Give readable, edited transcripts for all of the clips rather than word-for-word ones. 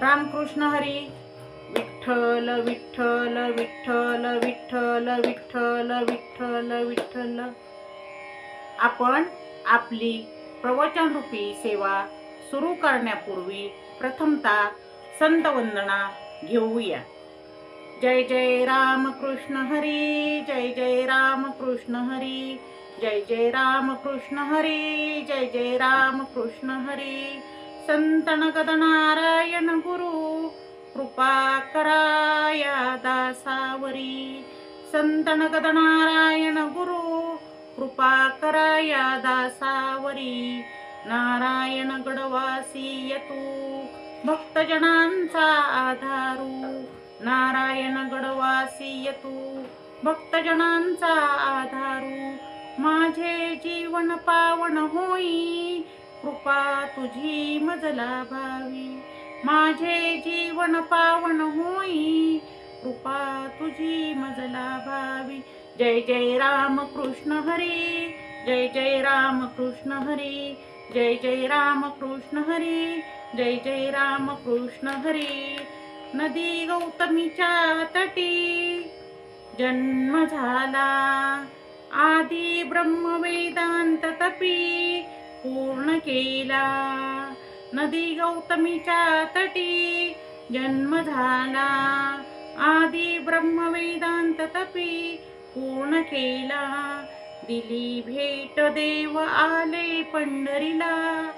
रामकृष्ण हरी. विठ्ठल विठ्ठल विठ्ठल विठ्ठल विठ्ठल विठ्ठल विठ्ठल. आपण आपली प्रवचन रूपी सेवा सुरू करण्यापूर्वी प्रथमतः संत वंदना घेऊया. जय जय रामकृष्ण हरी. जय जय रामकृष्ण हरी. जय जय रामकृष्ण हरी. जय जय रामकृष्ण हरी. संत नगद नारायण गुरु कृपा कराया दासावरी. संत नगद नारायण गुरु कृपा कराया दासावरी. नारायण गडवासी यतू भक्तजनांचा आधारू. नारायण गडवासी यतू भक्तजनांचा आधारू. माझे जीवन पावन होई कृपा तुझी मज लाभावी. माझे जीवन पावन होई कृपा तुझी मज लाभावी. जय जय रामकृष्ण हरी. जय जय रामकृष्ण हरी. जय जय रामकृष्ण हरी. जय जय रामकृष्ण हरी. नदी गौतमीच्या तटी जन्म झाला. आदी ब्रह्म वेदांत तपी पूर्ण केला. नदी गौतमीच्या तटी जन्म झाला. आदी ब्रह्म वेदांत तपी पूर्ण केला. दिली भेट देव आले पंढरीला.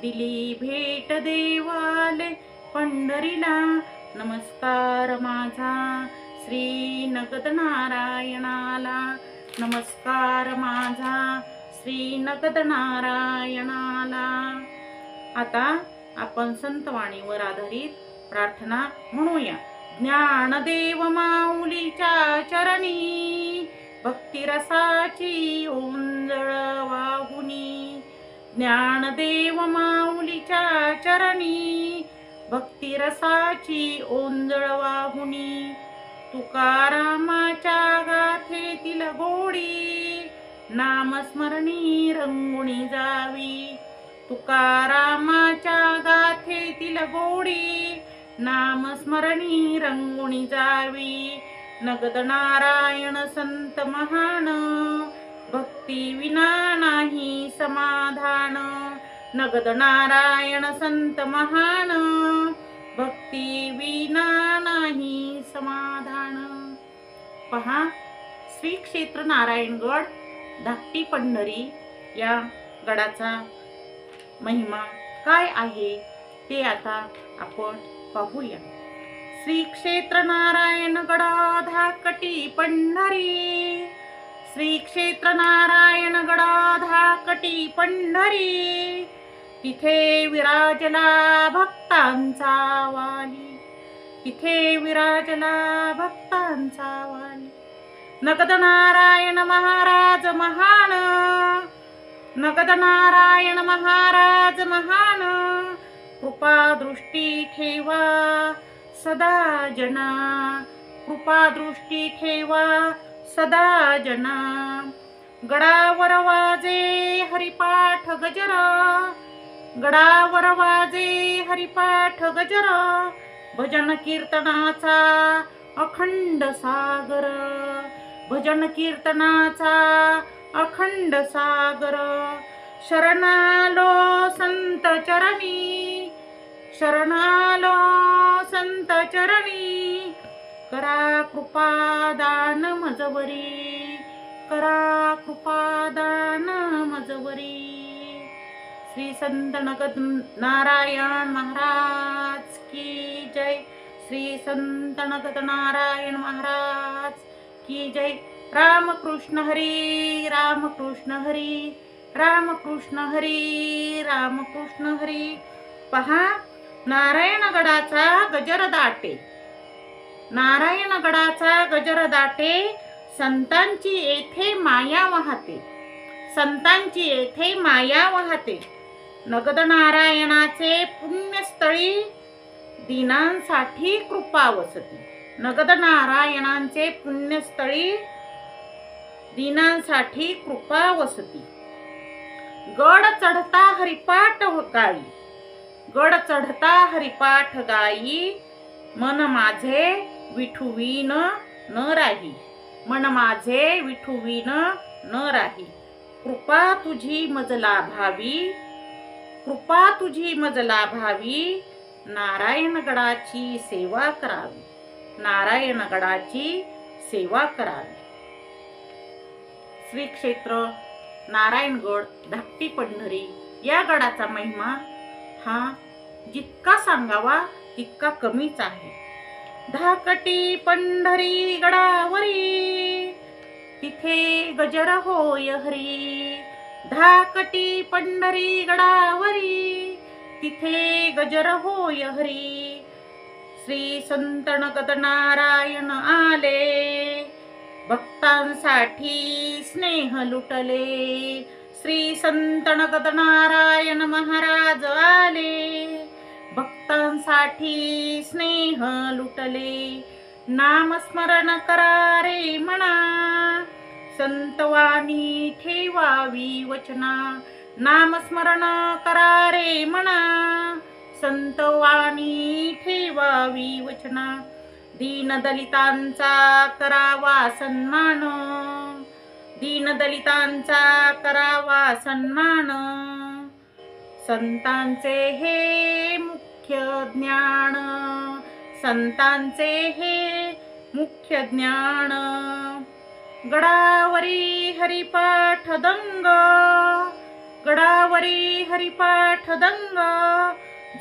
दिली भेट देव आले पंढरीला. नमस्कार माझा श्री नगद नारायणाला. नमस्कार माझा श्री नगद नारायणाला. आता आपण संतवाणीवर आधारित प्रार्थना म्हणूया. ज्ञानदेव माऊलीच्या चरणी भक्तिरसाची ओंजळ वाहुनी. ज्ञानदेव माऊलीच्या चरणी भक्तिरसाची ओंजळ वाहुनी. तुकारामाच्या गाथेतील गोडी नामस्मरणी रंगुणी जावी. तुकारामाच्या गाथेतील गोडी नामस्मरणी रंगुणी जावी. नगद नारायण संत महान भक्ती विना नाही समाधान. नगद नारायण संत महान भक्ती विना नाही समाधान. पहा, श्री क्षेत्र नारायणगड धाकटी पंढरी या गडाचा महिमा काय आहे ते आता आपण पाहूया. श्री क्षेत्र नारायणगड धाकटी पंढरी. श्री क्षेत्र नारायणगड धाकटी पंढरी. तिथे विराजला भक्तांचा वाली. तिथे विराजला भक्तांचा वाली. नगद नारायण महाराज महान. नगद नारायण महाराज महान. कृपा दृष्टी ठेवा सदा जना. कृपा दृष्टी ठेवा सदा जना. गडावर वाजे हरिपाठ गजर. गडावर वाजे हरिपाठ गजर. भजन कीर्तनाचा अखंड सागर. भजन कीर्तनाचा अखंड सागर. शरणालो संत चरणी. शरणालो संत चरणी. करा कृपा दान मजवरी. करा कृपा दान मजवरी. श्री संत नगद नारायण महाराज की जय. श्री संत नगद नारायण महाराज की जय. रामकृष्ण हरी. रामकृष्ण हरी. रामकृष्ण हरी. रामकृष्ण हरी. पहा, नारायणगडाचा गजर दाटे. नारायणगडाचा गजर दाटे. संतांची येथे माया वाहते. संतांची येथे माया वाहते. नगद नारायणाचे पुण्यस्थळी दीनांसाठी कृपा वसती. नगद नारायणांचे पुण्यस्थळी दीनांसाठी कृपा वसती. गड चढता हरिपाठ काळी. गड चढता हरिपाठ गाई, मन माझे विठुवीन न राही, मन माझे विठुवीन न राही. कृपा तुझी मजला भावी, कृपा तुझी मजला भावी, नारायणगडाची सेवा करावी, नारायणगडाची सेवा करावी. श्री क्षेत्र नारायणगड धाकटी पंढरी या गडाचा महिमा हा जितका सांगावा तितका कमीच आहे. धाकटी पंढरी गडावरी, तिथे गजर होय हरी. धाकटी पंढरी गडावरी, तिथे गजर होय हरी. श्री संत नगद नारायण आले, भक्तांसाठी स्नेह लुटले. श्री संत नगद नारायण महाराज आले, भक्तांसाठी स्नेह लुटले. नामस्मरण करा रे म्हणा, संतवाणी ठेवावी वचना. नामस्मरण करा रे म्हणा, संतवाणी ठेवावी वचना. दीनदलितांचा करावा सन्मान, दीनदलितांचा करावा सन्मान. संतांचे हे मुख्य ज्ञान, संतांचे हे मुख्य ज्ञान. गडावरी हरिपाठ दंग, गडावरी हरिपाठ दंग.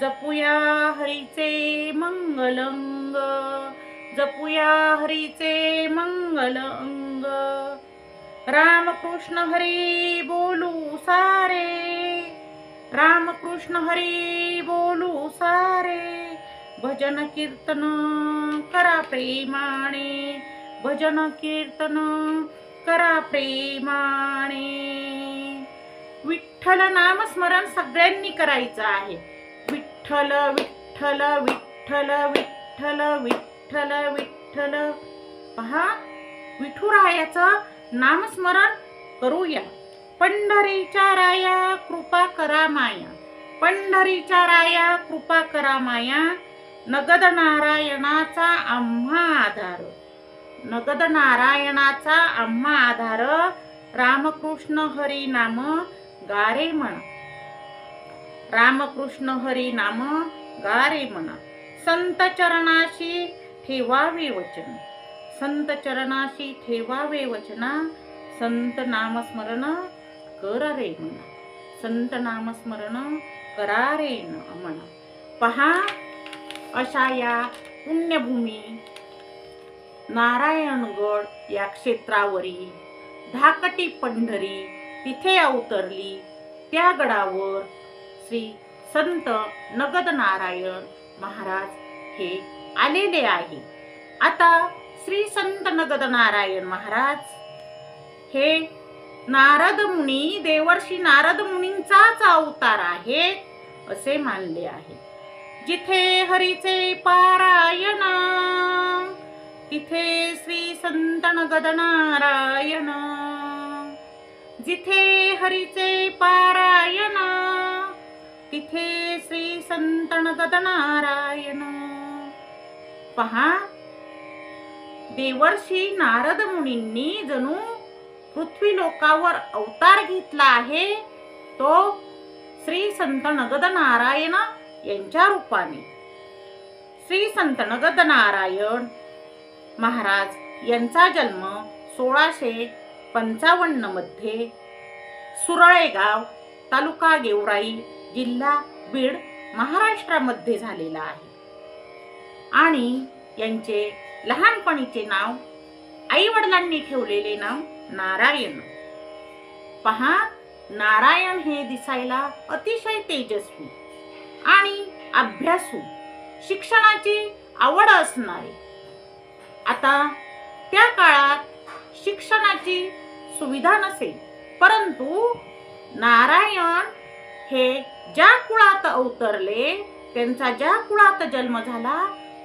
जपूया हरीचे मंगलंग, जपूया हरीचे मंगल अंग. रामकृष्ण हरी बोलू सारे, रामकृष्ण हरी बोलू सारे. भजन कीर्तन करा प्रेमाने, भजन कीर्तन करा प्रेमाने. विठ्ठल नामस्मरण सगळ्यांनी करायचं आहे. विठ्ठल विठ्ठल विठ्ठल विठ्ठल विठ्ठल विठ्ठल. पहा, विठुरायाचं नामस्मरण करूया. पंढरीच्या राया कृपा करा माया, पंढरीच्या राया कृपा करा माया. नगद नारायणाचा आम्हा आधार, नगद नारायणाचा आम्हा आधार. रामकृष्ण हरी नाम गारे म्हणा, रामकृष्ण हरी नाम गारे म्हणा. संत चरणाशी ठेवावे वचन, संत चरणाशी ठेवावे वचना. संत नामस्मरण कर रे म्हणा, संत नामस्मरण करा रे म्हणा. पहा, अशा या पुण्यभूमी नारायणगड या क्षेत्रावरी धाकटी पंढरी तिथे अवतरली. त्या गडावर श्री संत नगद नारायण महाराज हे आलेले आहे. आता श्री संत नगद नारायण महाराज हे नारद मुनी, देवर्षी नारद मुनींचाच अवतार आहे असे मानले आहे. जिथे हरीचे पारायण, तिथे श्री संत नगद नारायण. जिथे हरीचे पारायण, तिथे श्री संत नगद नारायण. पहा, देवर्षी नारद मुनींनी जणू पृथ्वी लोकावर अवतार घेतला आहे, तो श्री संत नगद नारायण यांच्या रूपाने. श्री संत नगद नारायण महाराज यांचा जन्म 1655 मध्ये सुरळेगाव, तालुका गेवराई, जिल्हा बीड, महाराष्ट्रामध्ये झालेला आहे. आणि यांचे लहानपणीचे नाव, आई वडिलांनी ठेवलेले नाव नारायण. पहा, नारायण हे दिसायला अतिशय तेजस्वी आणि अभ्यासू, शिक्षणाची आवड असणारे. आता त्या काळात शिक्षणाची सुविधा नसेल, परंतु नारायण हे ज्या कुळात अवतरले, त्यांचा ज्या कुळात जन्म झाला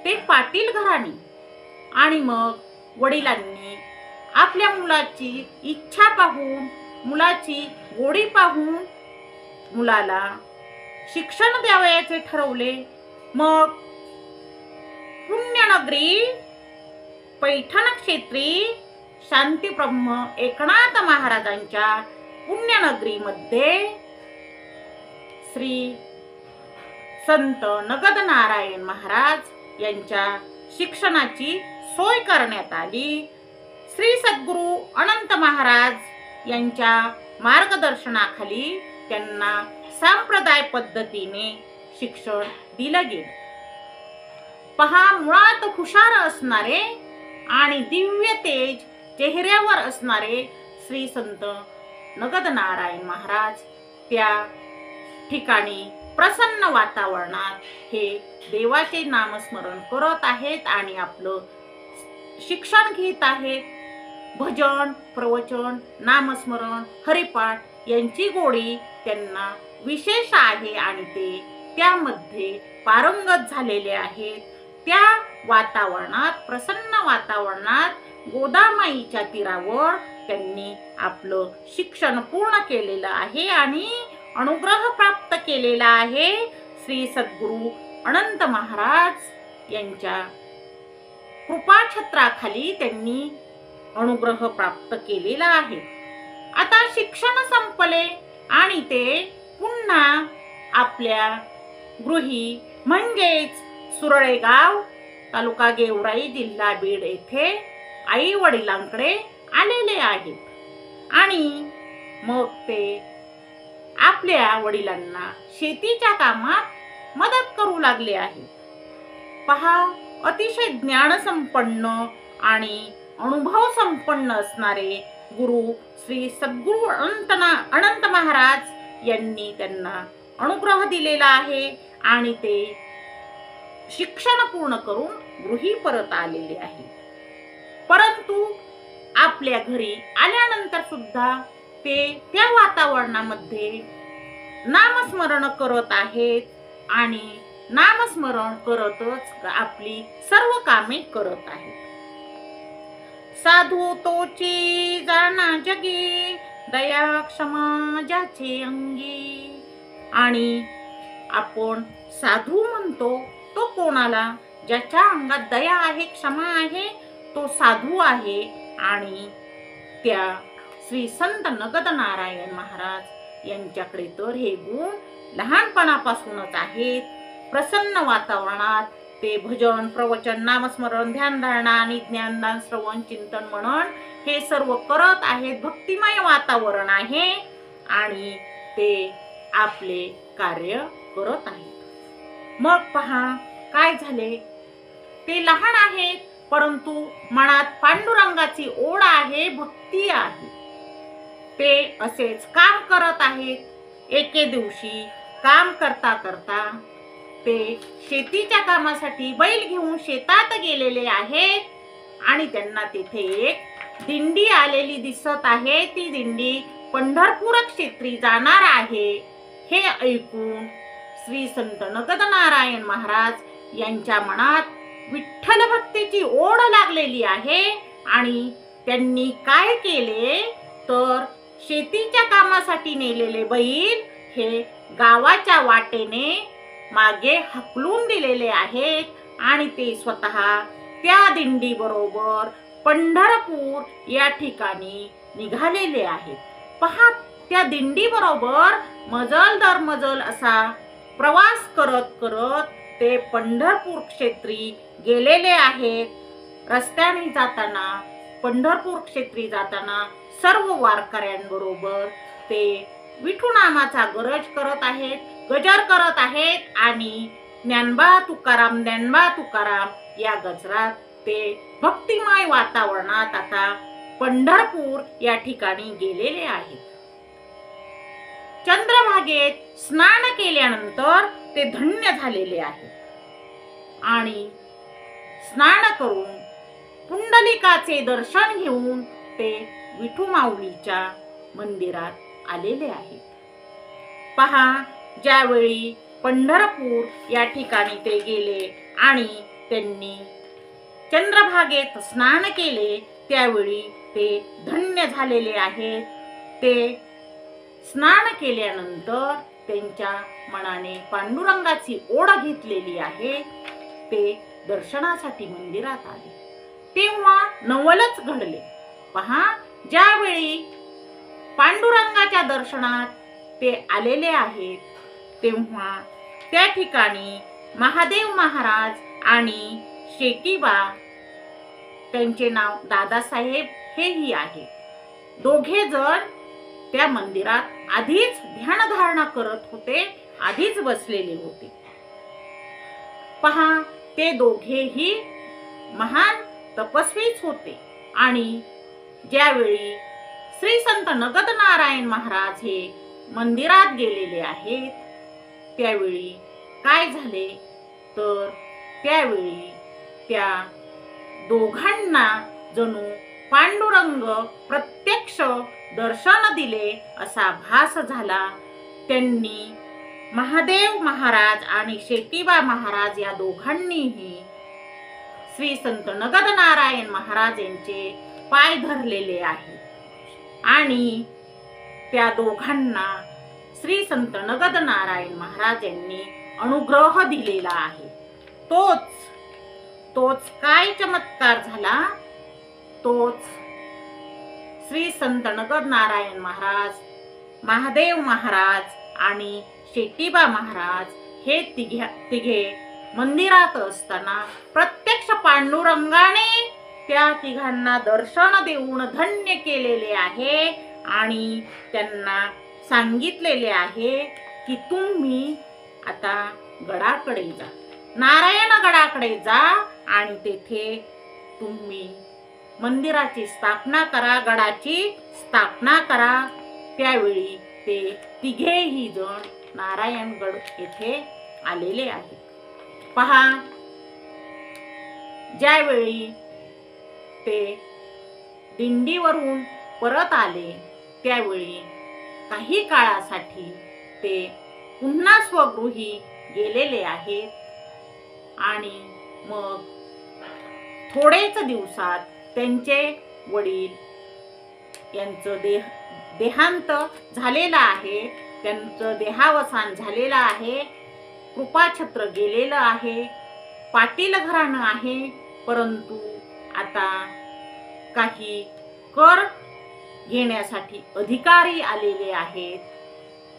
ते पाटील घराणे. आणि मग वडिलांनी आपल्या मुलाची इच्छा पाहून, मुलाची गोडी पाहून मुलाला शिक्षण द्यावयाचे ठरवले. मग पुण्यनगरी पैठण क्षेत्री शांतीब्रह्म एकनाथ महाराजांच्या पुण्यनगरीमध्ये श्री संत नगद नारायण महाराज यांच्या शिक्षणाची सोय करण्यात आली. श्री सद्गुरू अनंत महाराज यांच्या मार्गदर्शनाखाली त्यांना संप्रदाय पद्धतीने शिक्षण दिलं गेलं. पहा, मुळात हुशार असणारे आणि दिव्य तेज चेहऱ्यावर असणारे श्री संत नगद नारायण महाराज त्या ठिकाणी प्रसन्न वातावरणात हे देवाचे नामस्मरण करत आहेत आणि आपलं शिक्षण घेत आहेत. भजन, प्रवचन, नामस्मरण, हरिपाठ यांची गोडी त्यांना विशेष आहे आणि ते त्यामध्ये पारंगत झालेले आहेत. त्या वातावरणात, प्रसन्न वातावरणात गोदामाईच्या तीरावर त्यांनी आपलं शिक्षण पूर्ण केलेलं आहे आणि अनुग्रह प्राप्त केलेला आहे. श्री सद्गुरू अनंत महाराज यांच्या कृपाछत्राखाली त्यांनी अनुग्रह प्राप्त केलेला आहे. आता शिक्षण संपले आणि ते पुन्हा आपल्या गृही म्हणजेच सुरळेगाव, तालुका गेवराई, जिल्हा बीड येथे आई वडिलांकडे आलेले आहेत आणि मग ते आपल्या वडिलांना शेतीच्या कामात मदत करू लागले आहेत. पहा, अतिशय ज्ञानसंपन्न आणि अनुभव संपन्न असणारे गुरु श्री सद्गुरू अनंत महाराज यांनी त्यांना अनुग्रह दिलेला आहे आणि ते शिक्षण पूर्ण करून गृही परत आलेले आहेत. परंतु आपल्या घरी आल्यानंतर सुद्धा ते त्या वातावरणामध्ये नामस्मरण करत आहेत आणि नामस्मरण करतच आपली सर्व कामे करत आहेत. साधू तोची जाणा जगी, दया क्षमा ज्याचे अंगी. आणि आपण साधू म्हणतो तो कोणाला? ज्याच्या अंगात दया आहे, क्षमा आहे, तो साधू आहे. आणि त्या श्री संत नगद नारायण महाराज यांच्याकडे तर हे गुण लहानपणापासूनच आहेत. प्रसन्न वातावरणात ते भजन, प्रवचन, नामस्मरण, ध्यानधारणा आणि ज्ञानदान, श्रवण, चिंतन, मनन हे सर्व करत आहेत. भक्तिमय वातावरण आहे आणि ते आपले कार्य करत आहेत. मग पहा काय झाले, ते लहान आहेत परंतु मनात पांडुरंगाची ओढ आहे, भक्ती आहे. ते असेच काम करत आहेत. एके दिवशी काम करता करता ते शेतीच्या कामासाठी बैल घेऊन शेतात गेलेले आहेत आणि त्यांना तिथे एक दिंडी आलेली दिसत आहे. ती दिंडी पंढरपूर क्षेत्री जाणार आहे. हे ऐकून श्री संत नगद नारायण महाराज यांच्या मनात विठ्ठल भक्तीची ओढ लागलेली आहे आणि त्यांनी काय केले तर शेतीच्या कामासाठी नेलेले बैल हे गावाच्या वाटेने मागे हकलून दिलेले आहेत आणि ते स्वतः त्या दिंडी बरोबर पंढरपूर या ठिकाणी निघालेले आहेत. पहा, त्या दिंडी बरोबर मजल दर मजल असा प्रवास करत करत ते पंढरपूर क्षेत्री गेलेले आहेत. रस्त्याने जाताना, पंढरपूर क्षेत्री जाताना सर्व वारकऱ्यांबरोबर ते विठू नामाचा गजर करत आहेत आणि ज्ञानबा तुकाराम, ज्ञानबा तुकाराम या गजरात ते भक्तिमय वातावरणात आता पंढरपूर या ठिकाणी गेलेले आहेत. चंद्रभागेत स्नान केल्यानंतर ते धन्य झालेले आहेत आणि स्नान करून पुंडलिकाचे दर्शन घेऊन ते विठू माऊलीच्या मंदिरात आलेले आहेत. पहा, ज्यावेळी पंढरपूर या ठिकाणी ते गेले आणि त्यांनी चंद्रभागेत स्नान केले त्यावेळी ते धन्य झालेले आहेत. ते स्नान केल्यानंतर त्यांच्या मनाने पांडुरंगाची ओढ घेतलेली आहे ते दर्शनासाठी मंदिरात आले. तेव्हा नवलच घडले. पहा, ज्यावेळी पांडुरंगाच्या दर्शनात ते आलेले आहेत तेव्हा त्या ठिकाणी महादेव महाराज आणि शेकीबा, त्यांचे नाव दादासाहेब हेही आहे, दोघे जण त्या मंदिरात आधीच ध्यानधारणा करत होते, आधीच बसलेले होते. पहा, ते दोघेही महान तपस्वीच होते. आणि ज्यावेळी श्री संत नगद नारायण महाराज हे मंदिरात गेलेले आहेत त्यावेळी काय झाले तर त्यावेळी त्या दोघांना जणू पांडुरंग प्रत्यक्ष दर्शन दिले असा भास झाला. त्यांनी महादेव महाराज आणि शेकीबा महाराज या दोघांनीही श्री संत नगद नारायण महाराज यांचे पाय धरलेले आहेत आणि त्या दोघांना श्री संत नगद नारायण महाराज यांनी अनुग्रह दिलेला आहे. तोच काय चमत्कार झाला, तोच श्री संत नगद नारायण महाराज, महादेव महाराज आणि शेकीबा महाराज हे तिघे मंदिरात असताना प्रत्यक्ष पांडुरंगाने त्या तिघांना दर्शन देऊन धन्य केलेले आहे आणि त्यांना सांगितलेले आहे की तुम्ही आता गडाकडे जा, नारायण गडाकडे जा आणि तेथे तुम्ही मंदिराची स्थापना करा, गडाची स्थापना करा. त्यावेळी ते तिघेही जण नारायणगड येथे आलेले आहेत. पहा, ज्यावेळी ते दिंडीवरून परत आले त्यावेळी काही काळासाठी ते पुन्हा स्वगृही गेलेले आहेत आणि मग थोडेच दिवसात त्यांचे वडील यांचं देहांत झालेलं आहे, त्यांचं देहावसान झालेलं आहे, कृपाछत्र गेलेलं आहे, पाटील घराणं आहे. परंतु आता काही कर घेण्यासाठी अधिकारी आलेले आहेत.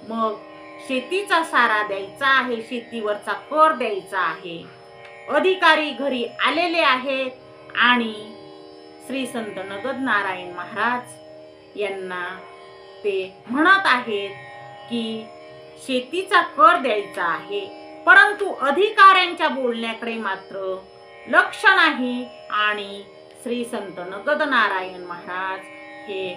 मग शेतीचा सारा द्यायचा आहे, शेतीवरचा कर द्यायचा आहे. अधिकारी घरी आलेले आहेत आणि श्री संत नगद नारायण महाराज यांना ते म्हणत आहेत की शेतीचा कर द्यायचा आहे, परंतु अधिकाऱ्यांच्या बोलण्याकडे मात्र लक्ष नाही. आणि श्री संत नगद नारायण महाराज हे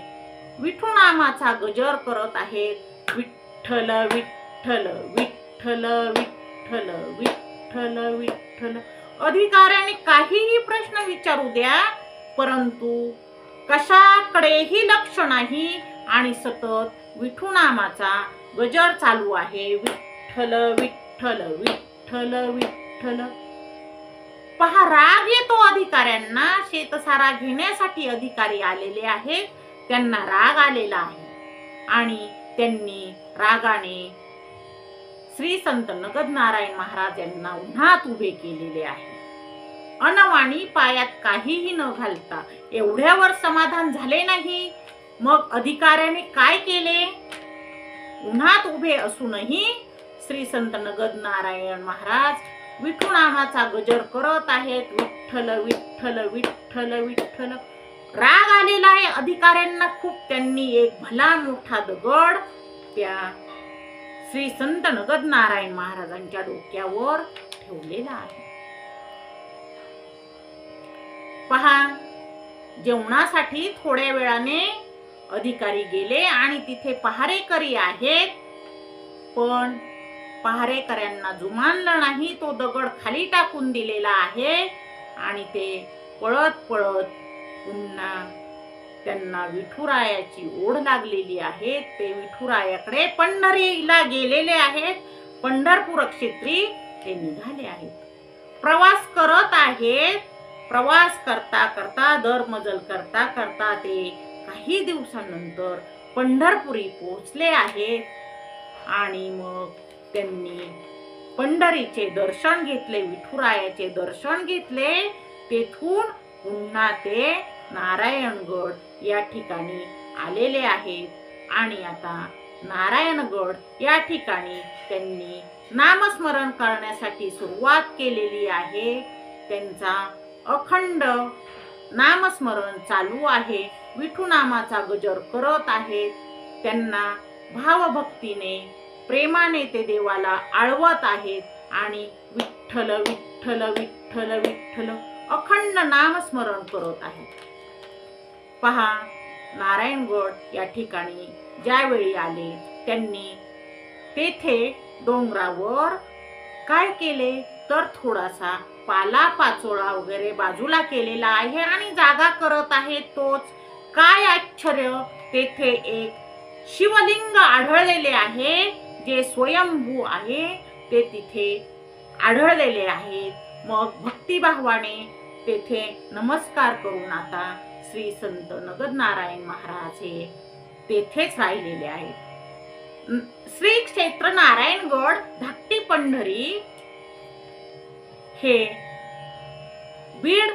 विठू नामाचा गजर करत आहेत. विठ्ठल विठ्ठल विठ्ठल विठ्ठल विठ्ठल विठ्ठल. अधिकाऱ्यांनी काहीही प्रश्न विचारू द्या, परंतु कशाकडेही लक्ष नाही आणि सतत विठू नामाचा गजर चालू आहे. विठ्ठल विठ्ठल विठ्ठल विठ्ठल. पहा, राग येतो अधिकाऱ्यांना. शेतसारा घेण्यासाठी अधिकारी आलेले आहेत, त्यांना राग आलेला आहे आणि त्यांनी रागाने श्री संत नगद नारायण महाराज यांना उन्हात उभे केलेले आहे. अनवाणी पायात काहीही न घालता एवढ्यावर समाधान झाले नाही. मग अधिकाऱ्याने काय केले? उन्हात उभे असूनही श्री संत नगद नारायण महाराज विठू नामाचा गजर करत आहेत. विठ्ठल विठ्ठल विठ्ठल विठ्ठल. राग आलेला आहे अधिकाऱ्यांना खूप. त्यांनी एक भला मोठा दगड त्या श्री संत नगद नारायण महाराजांच्या डोक्यावर ठेवलेला आहे. पहा, जेवणासाठी थोड्या वेळाने अधिकारी गेले आणि तिथे पहारेकरी आहेत, पण पहारेकऱ्यांना जुमानलं नाही. तो दगड खाली टाकून दिलेला आहे आणि ते पळत पळत पुन्हा त्यांना विठुरायाची ओढ लागलेली आहे. ते विठुरायाकडे पंढरीला गेलेले आहेत. पंढरपूर क्षेत्री ते निघाले आहेत. प्रवास करत आहेत. प्रवास करता करता दरमजल करता करता ते काही दिवसानंतर पंढरपुरी पोहोचले आहेत. आणि मग त्यांनी पंढरीचे दर्शन घेतले, विठुरायाचे दर्शन घेतले. तेथून पुन्हा ते नारायणगड या ठिकाणी आलेले आहेत आणि आता नारायणगड या ठिकाणी त्यांनी नामस्मरण करण्यासाठी सुरुवात केलेली आहे. त्यांचा अखंड नामस्मरण चालू आहे. विठू नामाचा गजर करत आहेत. त्यांना भावभक्तीने प्रेमाने ते देवाला आळवत आहेत आणि विठ्ठल विठ्ठल विठ्ठल विठ्ठल अखंड नामस्मरण करत आहेत. पहा, नारायणगड या ठिकाणी ज्यावेळी आले त्यांनी तेथे डोंगरावर काय केले तर थोडासा पाला पाचोळा वगैरे बाजूला केलेला आहे आणि जागा करत आहे. तोच काय आश्चर्य, तेथे एक शिवलिंग आढळलेले आहे जे स्वयंभू आहे, ते तिथे आढळलेले आहेत. मग भक्तिभावाने तेथे नमस्कार करून आता श्री संत नगरनारायण महाराज हे तेथेच राहिलेले आहेत. श्री क्षेत्र नारायणगड धाकटी पंढरी हे बीड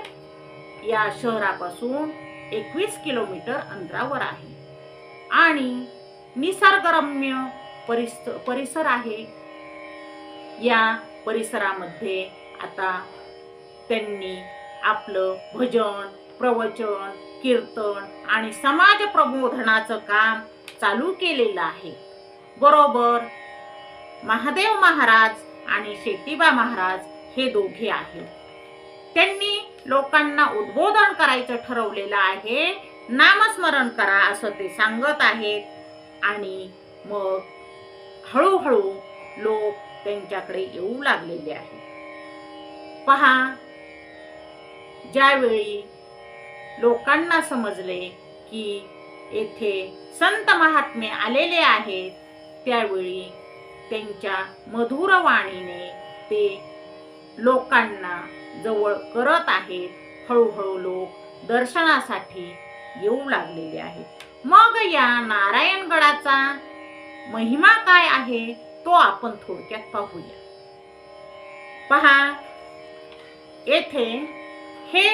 या शहरापासून 21 किलोमीटर अंतरावर आहे आणि निसर्गरम्य परिसर आहे. या परिसरामध्ये आता त्यांनी आपलं भजन, प्रवचन, कीर्तन आणि समाज प्रबोधनाचं काम चालू केलेलं आहे. बरोबर महादेव महाराज आणि शेतीबा महाराज हे दोघे आहेत. त्यांनी लोकांना उद्बोधन करायचं ठरवलेलं आहे. नामस्मरण करा असं ते सांगत आहेत आणि मग हळूहळू लोक त्यांच्याकडे येऊ लागलेले आहेत. पहा, ज्यावेळी लोकांना समजले की येथे संत महात्मे आलेले आहेत, त्यावेळी त्यांच्या मधुर वाणीने ते लोकांना जवळ करत आहेत. हळूहळू लोक दर्शनासाठी येऊ लागलेले आहेत. मग या नारायणगडाचा महिमा काय आहे तो आपण थोडक्यात पाहूया. पहा, येथे हे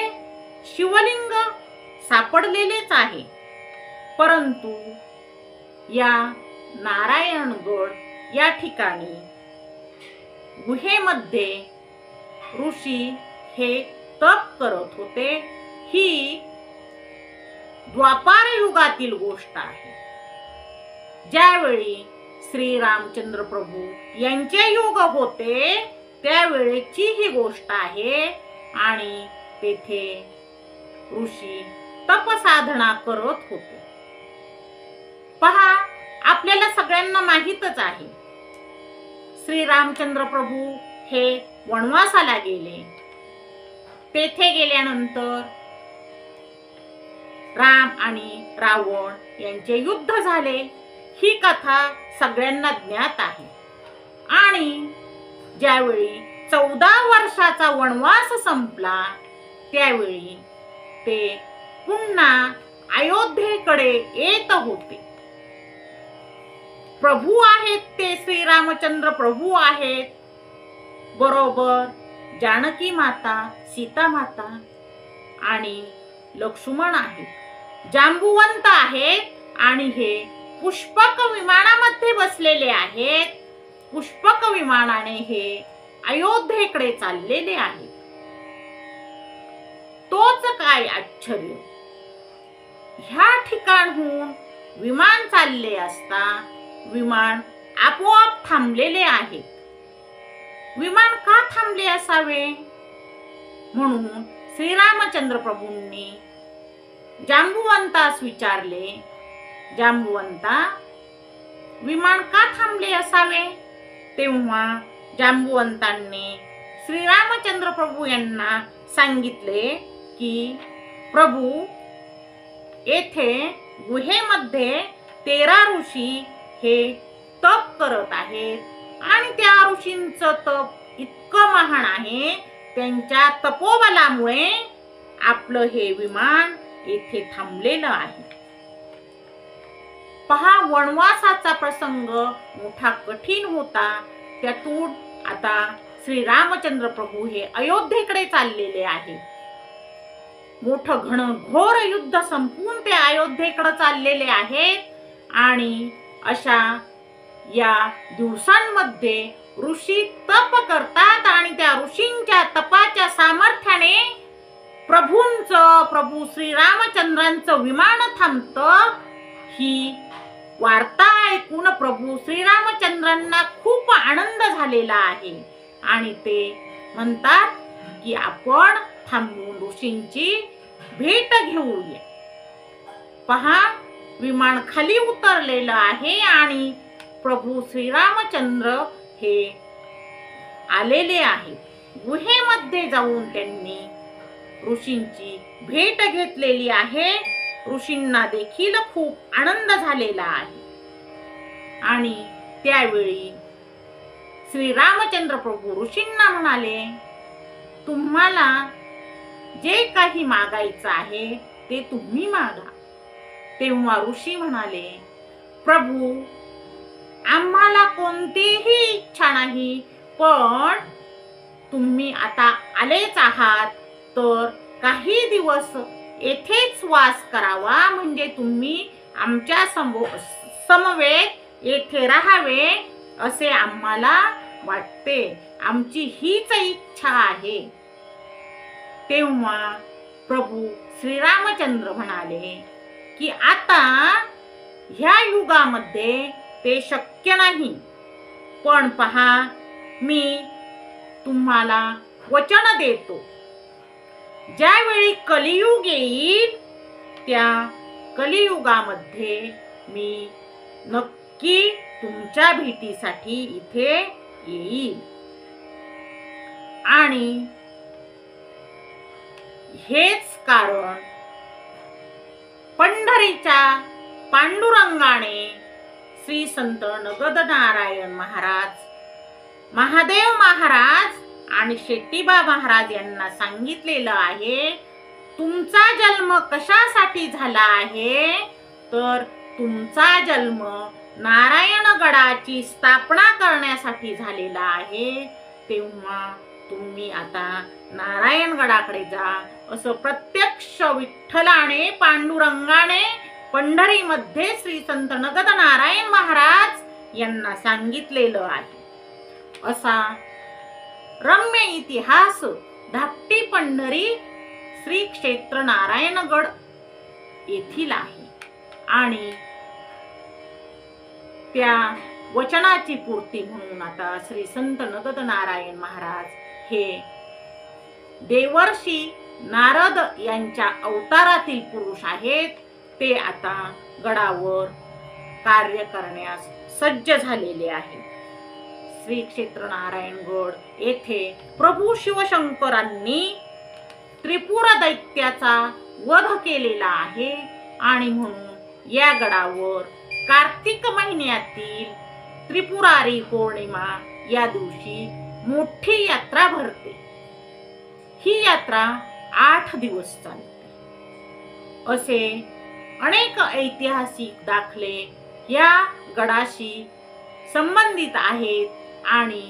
शिवलिंग सापडलेलेच आहे, परंतु या नारायणगड या ठिकाणी गुहेमध्ये ऋषी हे तप करत होते. ही द्वापार युगातील गोष्ट आहे. ज्यावेळी श्री रामचंद्र प्रभू यांचे युग होते त्यावेळेची ही गोष्ट आहे आणि तेथे ऋषी तपसाधना करत होते. पहा, आपल्याला सगळ्यांना माहीतच आहे, श्री रामचंद्र प्रभू हे वनवासाला गेले. तेथे गेल्यानंतर राम आणि रावण यांचे युद्ध झाले. ही कथा सगळ्यांना ज्ञात आहे. आणि ज्यावेळी 14 वर्षाचा वनवास संपला त्यावेळी ते पुन्हा अयोध्येकडे येत होते. प्रभू आहेत ते श्री रामचंद्र प्रभू आहेत. बरोबर जानकी माता, सीता माता आणि लक्ष्मण आहेत. जांबुवंत आहेत आणि हे पुष्पक विमानामध्ये बसलेले आहेत. पुष्पक विमानाने हे अयोध्येकडे चाललेले आहेत. तोच काय आश्चर्य, ह्या ठिकाणहून विमान चालले असता विमान आपोआप थांबलेले आहे. विमान का थांबले असावे म्हणून श्रीरामचंद्र प्रभूंनी जांबुवंतास विचारले, जांबुवंता, विमान का थांबले असावे? तेव्हा जांबुवंतांनी श्रीरामचंद्र प्रभू यांना सांगितले की प्रभू, येथे गुहेमध्ये 13 ऋषी हे तप करत आहेत आणि त्या ऋषींचं तप इतकं महान आहे, त्यांच्या तपोबलामुळे आपलं हे विमान येथे थांबलेलं आहे. पहा, वनवासाचा प्रसंग मोठा कठीण होता. त्यातून आता श्री रामचंद्र प्रभू हे अयोध्येकडे चाललेले आहे. मोठं घनघोर युद्ध संपून ते अयोध्येकडे चाललेले आहेत आणि अशा या दिवसांमध्ये ऋषी तप करतात आणि त्या ऋषींच्या तपाच्या सामर्थ्याने प्रभू श्री रामचंद्रांचं विमान थांबतं. ही वार्ता ऐकून प्रभू श्रीरामचंद्रांना खूप आनंद झालेला आहे आणि ते म्हणतात की आपण थांबून ऋषींची भेट घेऊया. पहा, विमान खाली उतरलेलं आहे आणि प्रभू श्रीरामचंद्र हे आलेले आहेत. गुहेमध्ये जाऊन त्यांनी ऋषींची भेट घेतलेली आहे. ऋषींना देखील खूप आनंद झालेला आहे आणि त्यावेळी श्री रामचंद्र प्रभू ऋषींना म्हणाले, तुम्हाला जे काही मागायचं आहे ते तुम्ही मागा. तेव्हा ऋषी म्हणाले, प्रभू, आम्हाला कोणतीही इच्छा नाही, पण तुम्ही आता आलेच आहात तर काही दिवस येथेच वास करावा, म्हणजे तुम्ही आमच्या समवेत येथे राहावे असे आम्हाला वाटते. आमची हीच इच्छा आहे. तेव्हा प्रभू श्रीरामचंद्र म्हणाले की आता ह्या युगामध्ये ते शक्य नाही, पण पहा, मी तुम्हाला वचन देतो, ज्यावेळी कलियुग येईल त्या कलियुगामध्ये मी नक्की तुमच्या भेटीसाठी इथे येईल. आणि हेच कारण पंढरीच्या पांडुरंगाने श्री संत नगद नारायण महाराज, महादेव महाराज आणि शेट्टीबा महाराज यांना सांगितलेलं आहे, तुमचा जन्म कशासाठी झाला आहे तर तुमचा जन्म नारायणगडाची स्थापना करण्यासाठी झालेला आहे. तेव्हा तुम्ही आता नारायणगडाकडे जा असं प्रत्यक्ष विठ्ठलाने, पांडुरंगाने पंढरीमध्ये श्री संत नगद नारायण महाराज यांना सांगितलेलं आहे. असा रम्य इतिहास धाकटी पंढरी श्री क्षेत्र नारायणगड येथील आहे आणि त्या वचनाची पूर्ती म्हणून आता श्री संत नगद नारायण महाराज हे देवर्षी नारद यांच्या अवतारातील पुरुष आहेत. ते आता गडावर कार्य करण्यास सज्ज झालेले आहेत. श्री क्षेत्र नारायणगड येथे प्रभू शिवशंकरांनी त्रिपुर दैत्याचा वध केलेला आहे आणि म्हणून या गडावर कार्तिक महिन्यातील त्रिपुरारी पौर्णिमा या दिवशी मोठी यात्रा भरते. ही यात्रा 8 दिवस चालते. असे अनेक ऐतिहासिक दाखले या गडाशी संबंधित आहेत आणि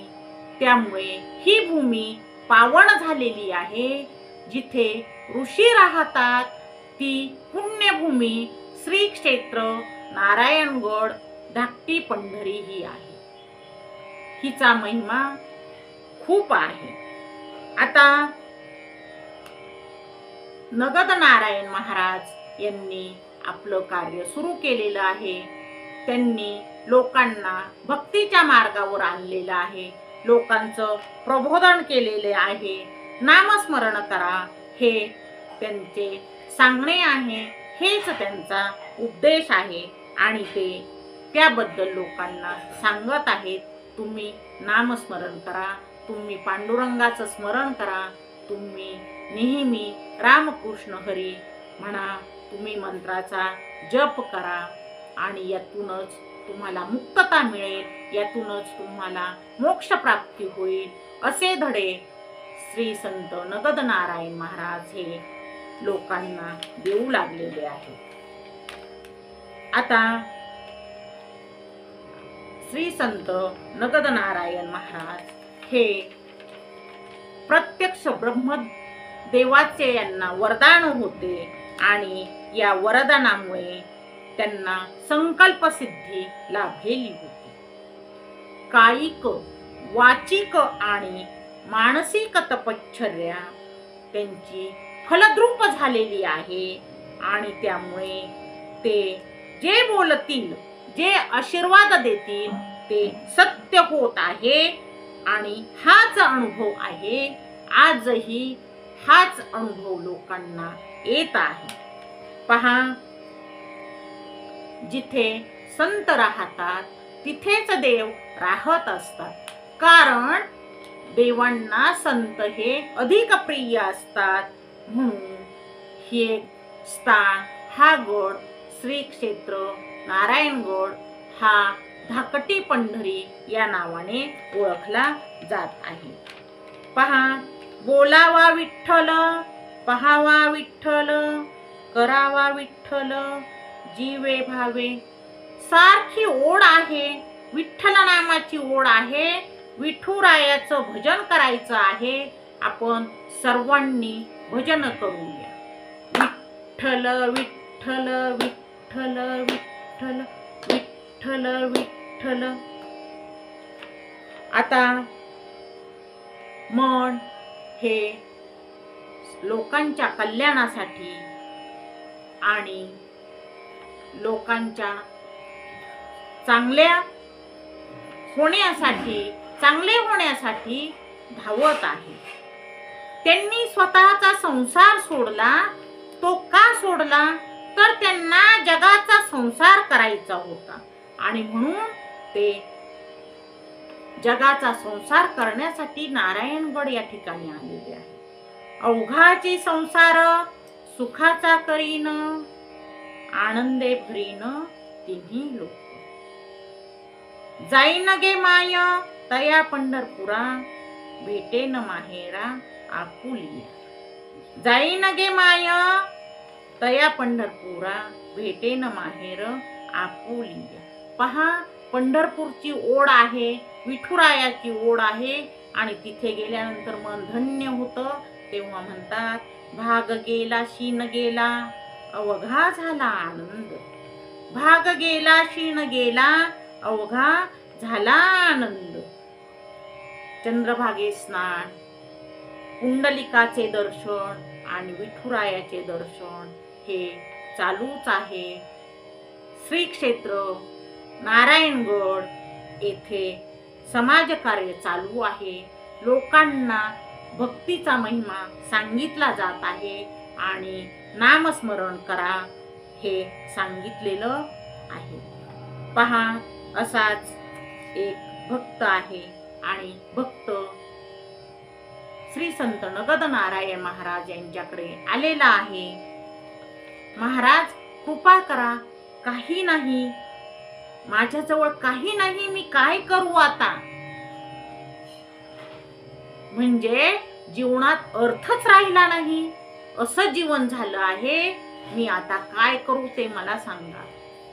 त्यामुळे ही भूमी पावन झालेली आहे. जिथे ऋषी राहतात ती पुण्यभूमी श्री क्षेत्र नारायणगड धाकटी पंढरी ही आहे. हिचा महिमा खूप आहे. आता नगद नारायण महाराज यांनी आपलं कार्य सुरू केलेलं आहे. त्यांनी लोकांना भक्तीच्या मार्गावर आणलेलं आहे. लोकांचं प्रबोधन केलेले आहे. नामस्मरण करा हे त्यांचे सांगणे आहे. हेच त्यांचा उपदेश आहे आणि ते त्याबद्दल लोकांना सांगत आहेत. तुम्ही नामस्मरण करा, तुम्ही पांडुरंगाचं स्मरण करा, तुम्ही नेहमी रामकृष्ण हरी म्हणा, तुम्ही मंत्राचा जप करा आणि यातूनच तुम्हाला मुक्तता मिळेल, यातूनच तुम्हाला मोक्ष प्राप्ती होईल. असे धडे श्री संत नगद नारायण महाराज हे लोकांना देऊ लागलेले आहेत. आता श्री संत नगद नारायण महाराज हे प्रत्यक्ष ब्रह्मदेवाचे यांना वरदान होते आणि या वरदानामुळे त्यांना संकल्पसिद्धी लाभलेली होती. कायिक, वाचिक आणि मानसिक तपश्चर्या त्यांची फलद्रूप झालेली आहे आणि त्यामुळे ते जे बोलतील, जे आशीर्वाद देतील ते सत्य होत आहे आणि हाच अनुभव आहे. आजही हाच अनुभव लोकांना येत आहे. पहा, जिथे संत राहतात तिथेच देव राहत असतात. कारण देवांना संत हे अधिक प्रिय असतात. म्हणून हे स्थान, हा गड, श्री क्षेत्र नारायणगड हा धाकटी पंढरी या नावाने ओळखला जात आहे. पहा, बोलावा विठ्ठल, पहावा विठ्ठल, करावा विठ्ठल, जीवे भावे. सारखी ओढ आहे, विठ्ठल नामाची ओढ आहे. विठुरायाचं भजन करायचं आहे. आपण सर्वांनी भजन करूया. विठ्ठल विठ्ठल विठ्ठल विठ्ठल विठ्ठल विठ्ठल. आता मन हे लोकांच्या कल्याणासाठी आणि लोकांच्या चांगल्या होण्यासाठी, चांगले होण्यासाठी धावत आहे. त्यांनी स्वतःचा संसार सोडला. तो का सोडला? तर त्यांना जगाचा संसार करायचा होता आणि म्हणून ते जगाचा संसार करण्यासाठी नारायणगड या ठिकाणी आलेले आहे. अवघाची संसार सुखाचा करीन, आनंदे भरीन तिन्ही लोक. जाईन गे माय तया पंढरपुरा, भेटेन माहेरा आकुलिया. जाईन गे माय तया पंढरपुरा, भेटेन माहेर आकुलिया. पहा, पंढरपूरची ओढ आहे, विठुरायाची ओढ आहे आणि तिथे गेल्यानंतर मन धन्य होतं. तेव्हा म्हणतात, भाग गेला शीन गेला, अवघा झाला आनंद. भाग गेला शीन गेला, अवघा झाला आनंद. चंद्रभागे स्नान, कुंडलिकाचे दर्शन आणि विठुरायाचे दर्शन हे चालूच आहे. श्री क्षेत्र नारायणगड येथे समाजकार्य चालू आहे. लोकांना भक्तीचा महिमा सांगितला जात आहे आणि नामस्मरण करा हे सांगितलेलं आहे. पहा, असाच एक भक्त आहे आणि भक्त श्री संत नगद नारायण महाराज यांच्याकडे आलेला आहे. महाराज, कृपा करा, काही नाही, माझ्याजवळ काही नाही, मी काय करू आता? म्हणजे जीवनात अर्थच राहिला नाही, असं जीवन झालं आहे. मी आता काय करू ते मला सांगा.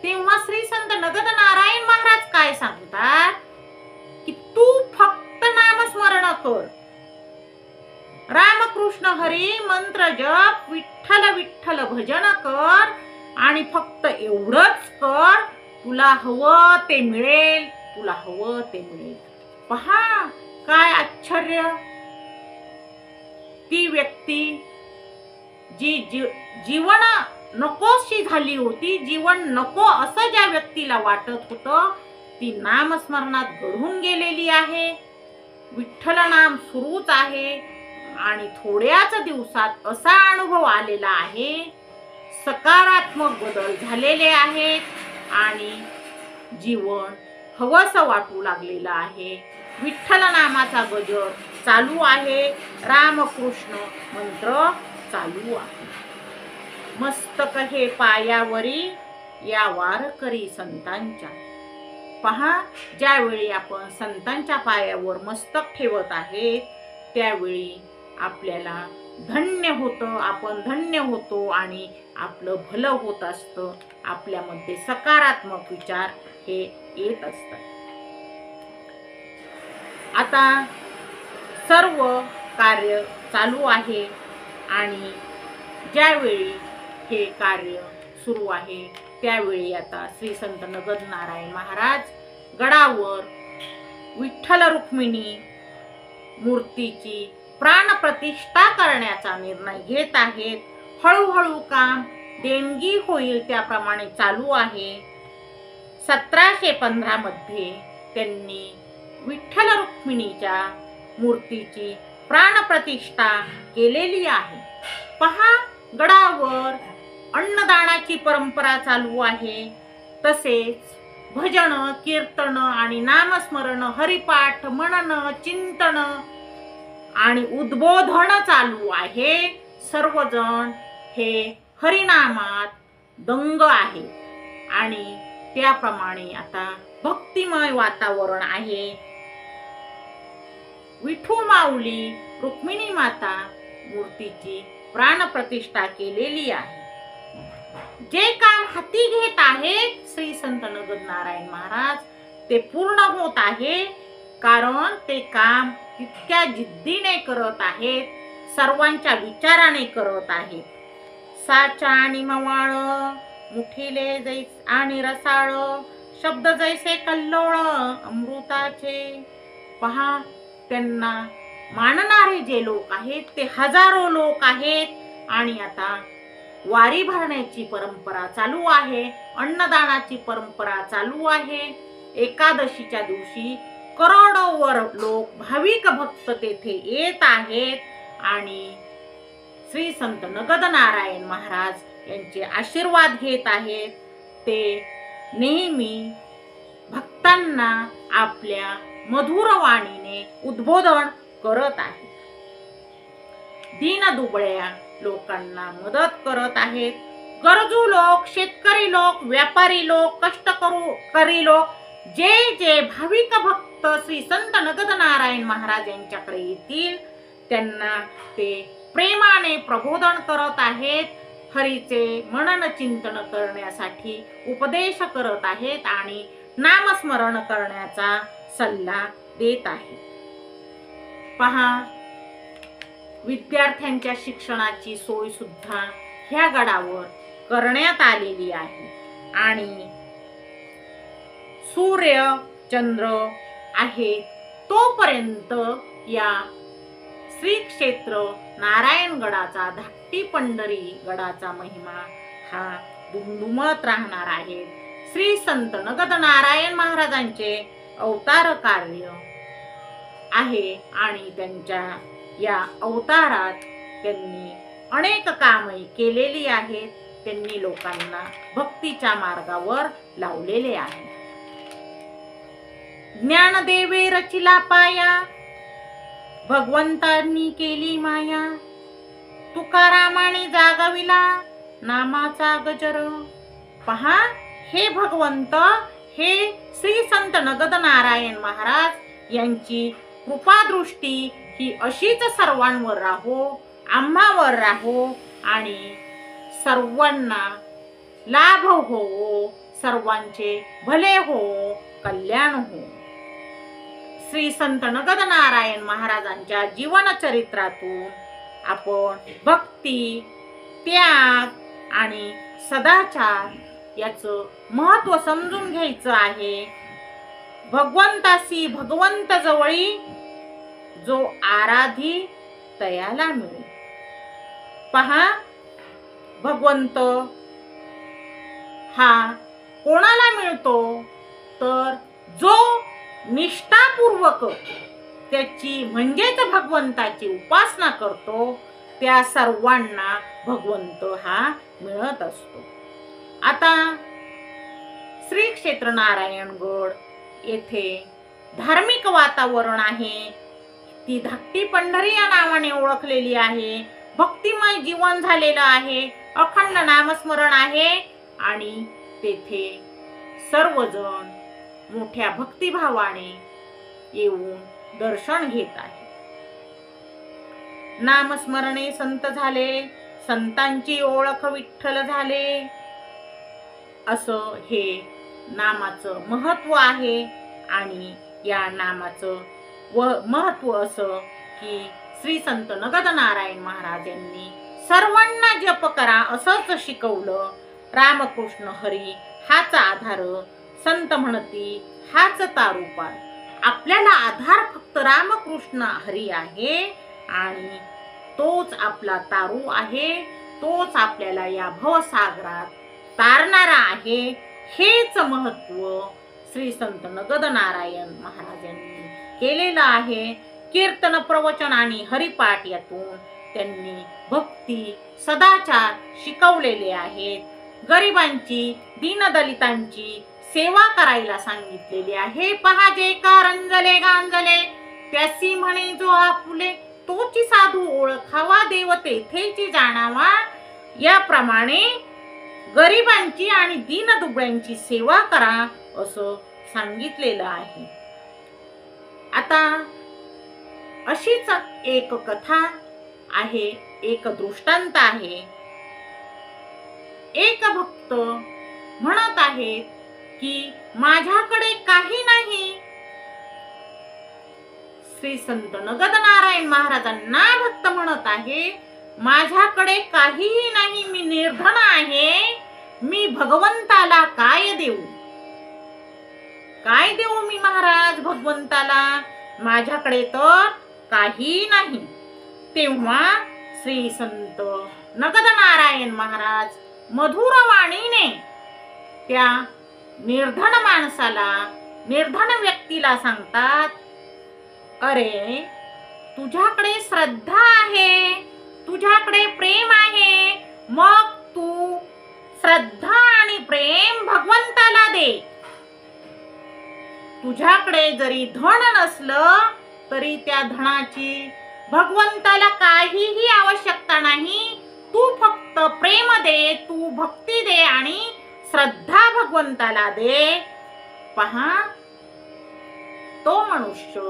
तेव्हा श्री संत नगद नारायण महाराज काय सांगतात की तू फक्त नामस्मरण कर, रामकृष्ण हरी मंत्र जप, विठ्ठल विठ्ठल भजन कर आणि फक्त एवढंच कर. तुला हवं ते मिळेल, तुला हवं ते मिळेल. पहा, काय आश्चर्य. ती व्यक्ती जी जीवन नकोशी झाली होती, जीवन नको असं ज्या व्यक्तीला वाटत होतं, ती नामस्मरणात घडून गेलेली आहे. विठ्ठल नाम सुरूच आहे आणि थोड्याच दिवसात असा अनुभव आलेला आहे, सकारात्मक बदल झालेले आहेत आणि जीवन हवंसं वाटू लागलेलं आहे. विठ्ठल नामाचा गजर चालू आहे, रामकृष्ण मंत्र चालू आहे. मस्तक हे पायावरी या वारकरी संतांच्या. पहा, ज्यावेळी आपण संतांच्या पायावर मस्तक ठेवत आहे त्यावेळी आपल्याला धन्य होतं, आपण धन्य होतो आणि आपलं भलं होत असतं. आपल्यामध्ये सकारात्मक विचार हे येत असतात. आता सर्व कार्य चालू आहे आणि ज्यावेळी हे कार्य सुरू आहे त्यावेळी आता श्री संत नगद नारायण महाराज गडावर विठ्ठल रुक्मिणी मूर्तीची प्राणप्रतिष्ठा करण्याचा निर्णय घेत आहेत. हळूहळू काम देणगी होईल त्याप्रमाणे चालू आहे. 1715 मध्ये त्यांनी विठ्ठल रुक्मिणीच्या मूर्तीची प्राणप्रतिष्ठा केलेली आहे. पहा, गडावर अन्नदानाची परंपरा चालू आहे. तसेच भजन, कीर्तन आणि नामस्मरण, हरिपाठ, मनन, चिंतन आणि उद्बोधन चालू आहे. सर्वजण हे हरिनामात दंग आहे आणि त्याप्रमाणे आता भक्तिमय वातावरण आहे. विठू माऊली रुक्मिणी माता मूर्तीची प्राणप्रतिष्ठा केलेली आहे. जे काम हाती घेत आहेत श्री संत नगद नारायण महाराज ते पूर्ण होत आहे, कारण ते काम तितक्या जिद्दीने करत आहेत, सर्वांच्या विचाराने करत आहेत. साचा आणि मवाळ, मुठीले जैस आणि रसाळ, शब्द जैसे कल्लोळ अमृताचे. पहा, त्यांना मानणारे जे लोक आहेत ते हजारो लोक आहेत आणि आता वारी भरण्याची परंपरा चालू आहे, अन्नदानाची परंपरा चालू आहे. एकादशीच्या दिवशी करोडोवर लोक भाविक भक्त तेथे येत आहेत आणि श्री संत नगद नारायण महाराज यांचे आशीर्वाद घेत आहेत. ते नेहमी भक्तांना आपल्या मधुर वाणीने उद्बोधन करत आहेत. दीनदुबळ्या लोकांना मदत करत आहेत. गरजू लोक, शेतकरी लोक, व्यापारी लोक, कष्टकरी लोक, जे जे भाविक भक्त श्री संत नगद नारायण महाराज यांच्याकडे येतील त्यांना ते प्रेमाने प्रबोधन करत आहेत. हरीचे मनन चिंतन करण्यासाठी उपदेश करत आहेत आणि नामस्मरण करण्याचा सल्ला देत आहेत. पहा, विद्यार्थ्यांच्या शिक्षणाची सोय सुद्धा ह्या गडावर करण्यात आलेली आहे आणि सूर्य चंद्र आहे तोपर्यंत या श्री क्षेत्र नारायणगडाचा, धाकटी पंढरी गडाचा महिमा हा दुमदुमत राहणार आहे. श्री संत नगद नारायण महाराजांचे अवतार कार्य आहे आणि त्यांच्या या अवतारात त्यांनी अनेक कामे केलेली आहेत. त्यांनी लोकांना भक्तीच्या मार्गावर लावलेले आहे. ज्ञानदेवे रचिला पाया, भगवंतांनी केली माया, तुकारामाने जागविला नामाचा गजर. पहा, हे भगवंत, हे श्री संत नगद नारायण महाराज यांची कृपादृष्टी ही अशीच सर्वांवर राहो, आम्हावर राहो आणि सर्वांना लाभ हो, सर्वांचे भले हो, कल्याण हो. श्री संत नगद नारायण महाराजांच्या जीवन चरित्रातून आपण भक्ती, त्याग आणि सदाचार याचं महत्त्व समजून घ्यायचं आहे. भगवंतासी भगवंत जवळी, जो आराधी तयाला मिळे. पहा, भगवंत हा कोणाला मिळतो तर जो निष्ठापूर्वक त्याची म्हणजेच भगवंताची उपासना करतो त्या सर्वांना भगवंत हा मिळत असतो. आता श्री क्षेत्र नारायणगड येथे धार्मिक वातावरण आहे. ती धाकटी पंढरी या नावाने ओळखलेली आहे. भक्तिमय जीवन झालेलं आहे. अखंड नामस्मरण आहे आणि तेथे सर्वजण मोठ्या भक्तिभावाने येऊन दर्शन घेत आहेत. नामस्मरणे संत झाले, संतांची ओळख विठ्ठल झाले, असं हे नामाचं महत्व आहे आणि या नामाचं व महत्व असं की श्री संत नगद नारायण महाराज यांनी सर्वांना जप करा असंच शिकवलं. रामकृष्ण हरी हाच आधार, संत म्हणती हाच तारुपार. आपल्याला आधार फक्त रामकृष्ण हरी आहे आणि तोच आपला तारू आहे, तोच आपल्याला या भवसागरात तारणारा आहे. हेच महत्व श्री संत नगद नारायण महाराज यांनी केलेलं आहे. कीर्तन, प्रवचन आणि हरिपाठ यातून त्यांनी भक्ती, सदाचार शिकवलेले आहेत. गरिबांची, दीनदलितांची सेवा करायला सांगितलेली आहे. पहा जे का रंजले गांजले त्यासी म्हणे जो आपुले, तोची साधू ओळखावा देव तेथेची जाणावा. याप्रमाणे गरिबांची आणि दीनदुबळ्यांची सेवा करा असं सांगितलेलं आहे. आता अशीच एक कथा आहे, एक दृष्टांत आहे. एक भक्त म्हणत आहेत की माझ्याकडे काही नाही. श्री संत नगद नारायण महाराजांना भक्त म्हणत आहे माझ्याकडे काहीही नाही, मी निर्धन आहे, मी भगवंताला काय देऊ, काय देऊ मी महाराज भगवंताला, माझ्याकडे तर काही नाही. तेव्हा श्री संत नगद नारायण महाराज मधुर वाणीने त्या निर्धन माणसाला, निर्धन व्यक्तीला सांगतात, अरे तुझ्याकडे श्रद्धा आहे, तुझ्याकडे प्रेम आहे, मग तू श्रद्धा आणि प्रेम भगवंताला दे. तुझ्याकडे जरी धन नसलं तरी त्या धनाची भगवंताला काहीही आवश्यकता नाही. तू फक्त प्रेम दे, तू भक्ती दे आणि श्रद्धा भगवंताला दे. पहा, तो मनुष्य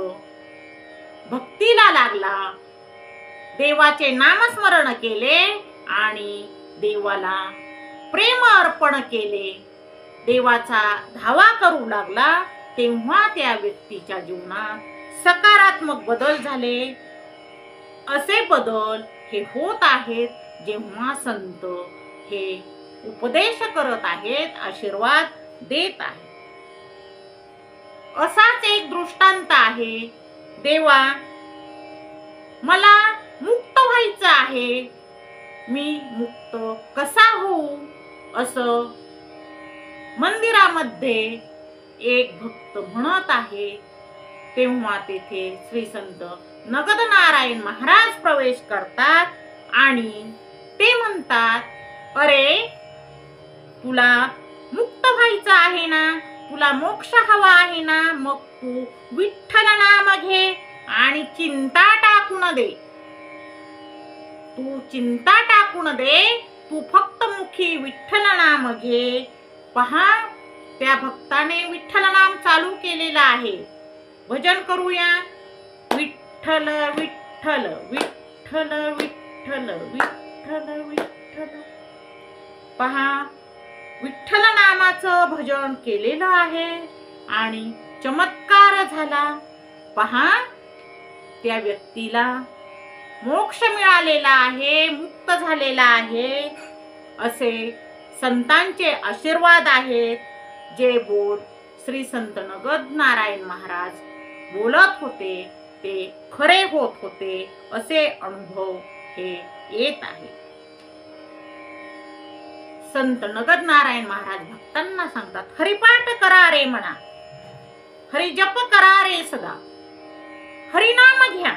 भक्तीला लागला, देवाचे नामस्मरण केले आणि देवाला प्रेम अर्पण केले, देवाचा धावा करू लागला. तेव्हा त्या व्यक्तीच्या जीवनात सकारात्मक बदल झाले. असे बदल हे होत आहेत जेव्हा संत हे उपदेश करत आहेत, आशीर्वाद देत आहेत. असाच एक दृष्टांत आहे. देवा, मला मुक्त व्हायचं आहे, मी मुक्त कसा होऊ, असं मंदिरामध्ये एक भक्त म्हणत आहे. तेव्हा तेथे श्री संत नगद नारायण महाराज प्रवेश करतात आणि ते म्हणतात, अरे तुला मुक्त व्हायचं आहे ना, तुला मोक्ष हवा आहे ना, मग तू विठ्ठल नाम घे आणि चिंता टाकून दे. तू चिंता टाकून दे, तू फक्त मुखी विठ्ठल नाम घे. पहा, त्या भक्ताने विठ्ठल नाम चालू केलेलं आहे. भजन करूया. विठ्ठल विठ्ठल विठ्ठल विठ्ठल विठ्ठल विठ्ठल. पहा, विठ्ठल नामाचं भजन केलेलं आहे आणि चमत्कार झाला. पहा, त्या व्यक्तीला मोक्ष मिळालेला आहे, मुक्त झालेला आहे. असे संतांचे आशीर्वाद आहेत. जे बोल श्री संत नगद नारायण महाराज बोलत होते ते खरे होत होते, असे अनुभव हे येत आहे. संत नगद नारायण महाराज भक्तांना सांगतात, हरिपाठ करा रे म्हणा, हरिजप करा रे सदा, हरिनाम घ्या.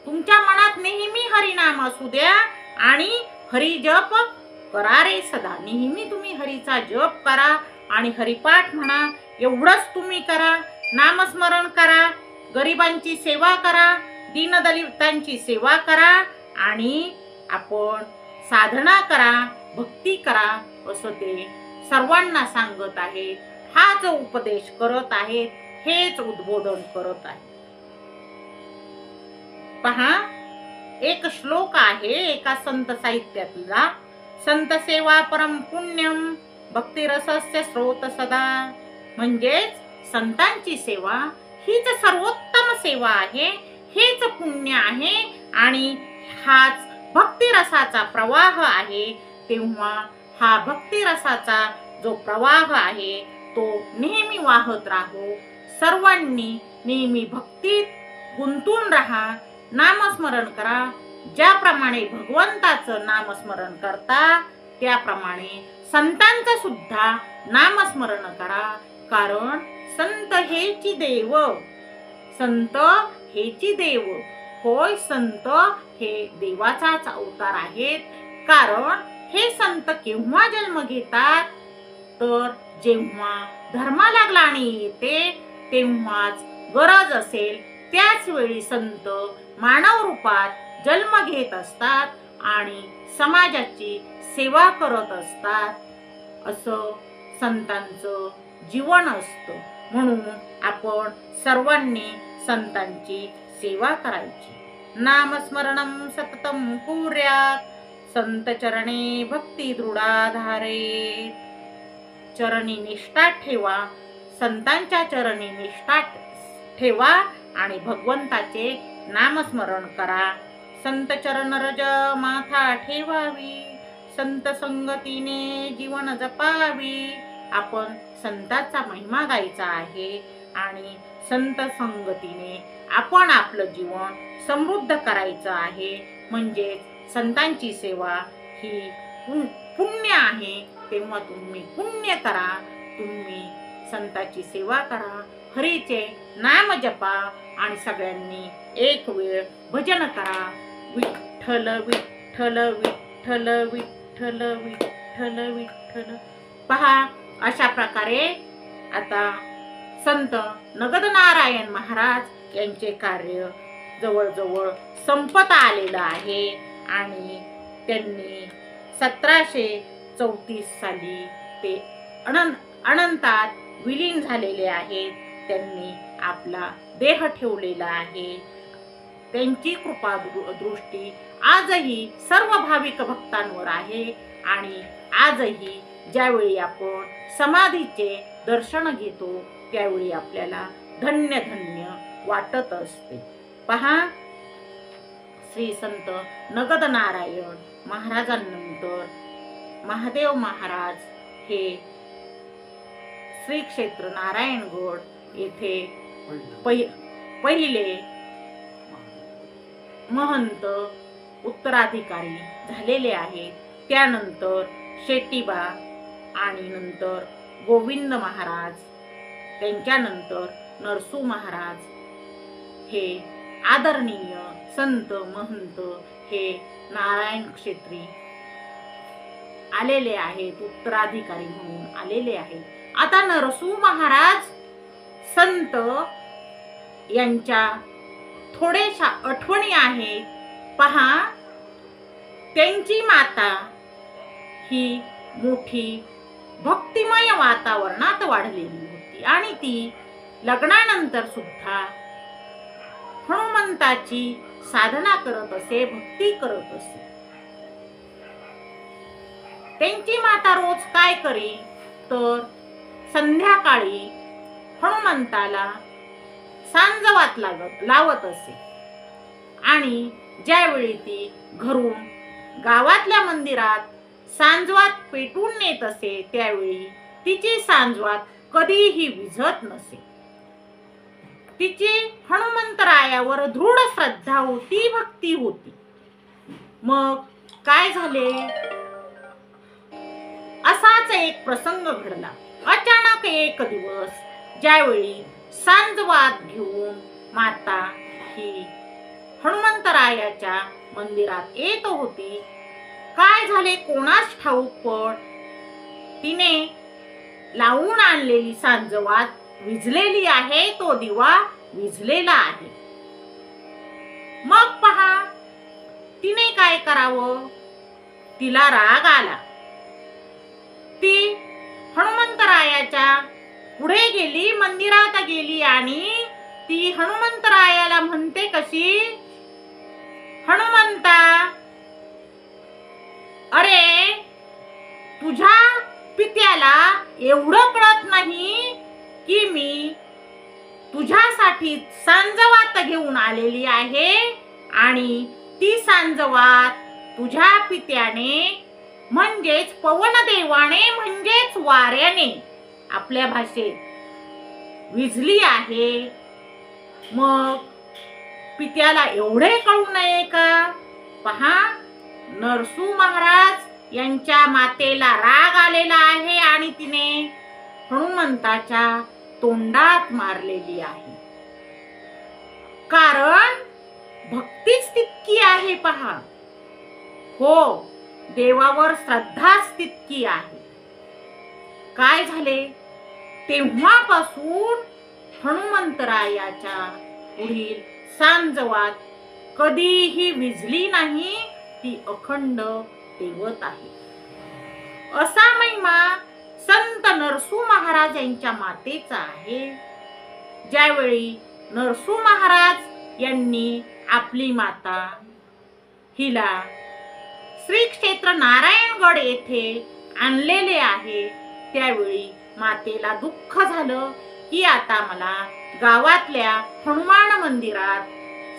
तुमच्या मनात नेहमी हरिनाम असू द्या आणि हरिजप करा रे सदा. नेहमी तुम्ही हरीचा जप करा आणि हरिपाठ म्हणा. एवढंच तुम्ही करा. नामस्मरण करा, गरिबांची सेवा करा, दीनदलितांची सेवा करा आणि आपण साधना करा, भक्ती करा, असं ते सर्वांना सांगत आहे. हाच उपदेश करत आहेत, हेच उद्बोधन करत आहे. पहा, एक श्लोक आहे एका संत साहित्यातला, संत सेवा परम पुण्यम भक्तिरसस्य स्रोत सदा. म्हणजेच संतांची सेवा हीच सर्वोत्तम सेवा आहे, हेच पुण्य आहे आणि हाच भक्तिरसाचा प्रवाह आहे, तेव्हा हा भक्तिरसाचा जो प्रवाह आहे तो नेहमी वाहत राहो. सर्वांनी नेहमी भक्तीत गुंतून राहा, नामस्मरण करा. ज्याप्रमाणे भगवंताचं नामस्मरण करता त्याप्रमाणे संतांचं सुद्धा नामस्मरण करा. कारण संत हेची देव, संत हेची देव. होय, संत हे देवाचाच अवतार आहेत. कारण हे संत केव्हा जन्म घेतात तर जेव्हा धर्माला ग्लानी येते, तेव्हाच गरज असेल त्याच वेळी संत मानव रूपात जन्म घेत असतात आणि समाजाची सेवा करत असतात. असं संतांचं जीवन असतं. म्हणून आपण सर्वांनी संतांची सेवा करायची. नामस्मरणं सततं कुर्यात्, संत चरणे भक्ती दृढाधारे. चरणी निष्ठा ठेवा, संतांच्या चरणी निष्ठा ठेवा आणि भगवंताचे नामस्मरण करा. संत चरण रज माथा ठेवावी, संत संगतीने जीवन जपावी. आपण संतांचा महिमा गायचा आहे आणि संत संगतीने आपण आपलं जीवन समृद्ध करायचं आहे. म्हणजे संतांची सेवा ही पुण्य आहे. तेव्हा तुम्ही पुण्य करा, तुम्ही संतांची सेवा करा, हरीचे नाम जपा आणि सगळ्यांनी एक वेळ भजन करा. विठ्ठल विठ्ठल विठ्ठल विठ्ठल विठ्ठल विठ्ठल. पहा, अशा प्रकारे आता संत नगदनारायण महाराज यांचे कार्य जवळजवळ संपत आलेलं आहे आणि त्यांनी 1734 साली ते अनंतात विलीन झालेले आहेत. त्यांनी आपला देह ठेवलेला आहे. त्यांची कृपा दृष्टी आजही सर्व भाविक भक्तांवर आहे आणि आजही ज्यावेळी आपण समाधीचे दर्शन घेतो त्यावेळी आपल्याला धन्य धन्य वाटत असते. पहा, श्री संत नगदनारायण महाराजांनंतर महादेव महाराज हे श्री क्षेत्र नारायणगड येथे पहिले महंत उत्तराधिकारी झालेले आहेत. त्यानंतर शेट्टीबा आणि नंतर गोविंद महाराज, त्यांच्यानंतर नरसू महाराज हे आदरणीय संत महंत हे नारायण क्षेत्री आलेले आहेत, उत्तराधिकारी म्हणून आलेले आहेत. आता नरसू महाराज संत यांच्या थोड्याशा आठवणी आहेत. पहा, त्यांची माता ही मोठी भक्तिमय वातावरणात वाढलेली होती आणि ती लग्नानंतर सुद्धा हनुमंताची साधना करत असे, भक्ती करत असे. त्यांची माता रोज काय करी तर संध्याकाळी हनुमंताला सांजवात लावत असे आणि ज्यावेळी ती घरून गावातल्या मंदिरात सांजवात पेटून नेत असे त्यावेळी तिची सांजवात कधीही विझत नसे. तिची हनुमंतरायावर दृढ श्रद्धा होती, भक्ती होती. मग काय झाले, असाच एक प्रसंग घडला. अचानक एक दिवस ज्यावेळी सांजवात घेऊन माता ही हनुमंतरायाच्या मंदिरात येत होती, काय झाले कोणास ठाऊक, पण तिने लावून आणलेली सांजवात विझलेली आहे, तो दिवा विझलेला आहे. मग पहा, तिने काय करावं, तिला राग आला. ती हनुमंतरायाच्या पुढे गेली, मंदिरात गेली आणि ती हनुमंतरायाला म्हणते कशी, हनुमंता, अरे तुझ्या पित्याला एवढं कळत नाही की मी तुझ्यासाठी सांजवात घेऊन आलेली आहे आणि ती सांजवात तुझ्या पित्याने म्हणजेच पवनदेवाने म्हणजेच वाऱ्याने आपल्या भाषेत विझली आहे. मग पित्याला एवढे कळू नये का? पहा, नरसू महाराज यांच्या मातेला राग आलेला आहे आणि तिने हनुमंताच्या तोंडात मारलेली आहे. कारण भक्तीच तितकी आहे. पहा, हो, देवावर श्रद्धाच तितकी आहे. काय झाले? तेव्हापासून हनुमंतरायाच्या पुढील सांजवात कधीही विझली नाही, ती अखंड तेवत आहे. असा महिमा संत नरसू महाराज यांच्या मातेचा आहे. ज्यावेळी नरसू महाराज यांनी आपली माता हिला श्री क्षेत्र नारायणगड येथे आणलेले आहे, त्यावेळी मातेला दुःख झालं की आता मला गावातल्या हनुमान मंदिरात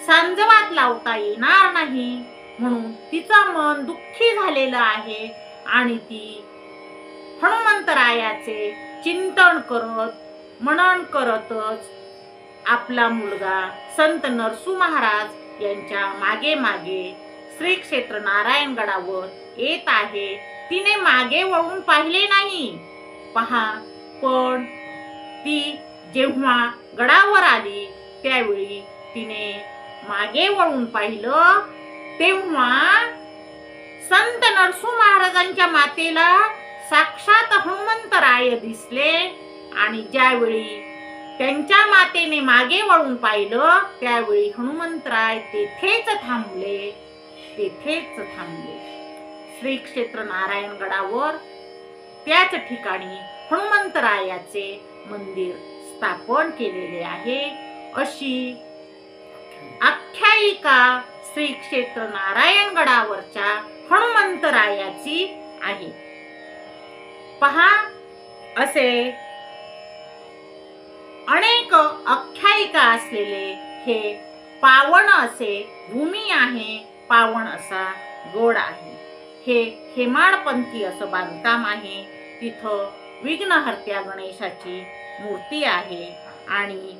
सांजवात लावता येणार नाही, म्हणून तिचं मन दुःखी झालेलं आहे आणि ती हनुमंतरायाचे चिंतन करत मनन करतच आपला मुलगा संत नरसू महाराज यांच्या मागे मागे श्री क्षेत्र नारायणगडावर येत आहे. तिने मागे वळून पाहिले नाही. पहा, पण ती जेव्हा गडावर आली त्यावेळी तिने मागे वळून पाहिलं, तेव्हा संत नरसू महाराजांच्या मातेला साक्षात हनुमंतराय दिसले आणि ज्यावेळी त्यांच्या मातेने मागे वळून पाहिलं त्यावेळी हनुमंतराय तेथेच थांबले. श्री क्षेत्र नारायणगडावर त्याच ठिकाणी हनुमंतरायाचे मंदिर स्थापन केलेले आहे. अशी आख्यायिका श्री क्षेत्र नारायणगडावरच्या हनुमंतरायाची आहे. पहा, असे अनेक आख्यायिका असलेले हे पावन असे भूमी आहे, पावन असा गड आहे. हे हेमाडपंथी असं बांधकाम आहे. तिथं विघ्नहर्त्या गणेशाची मूर्ती आहे आणि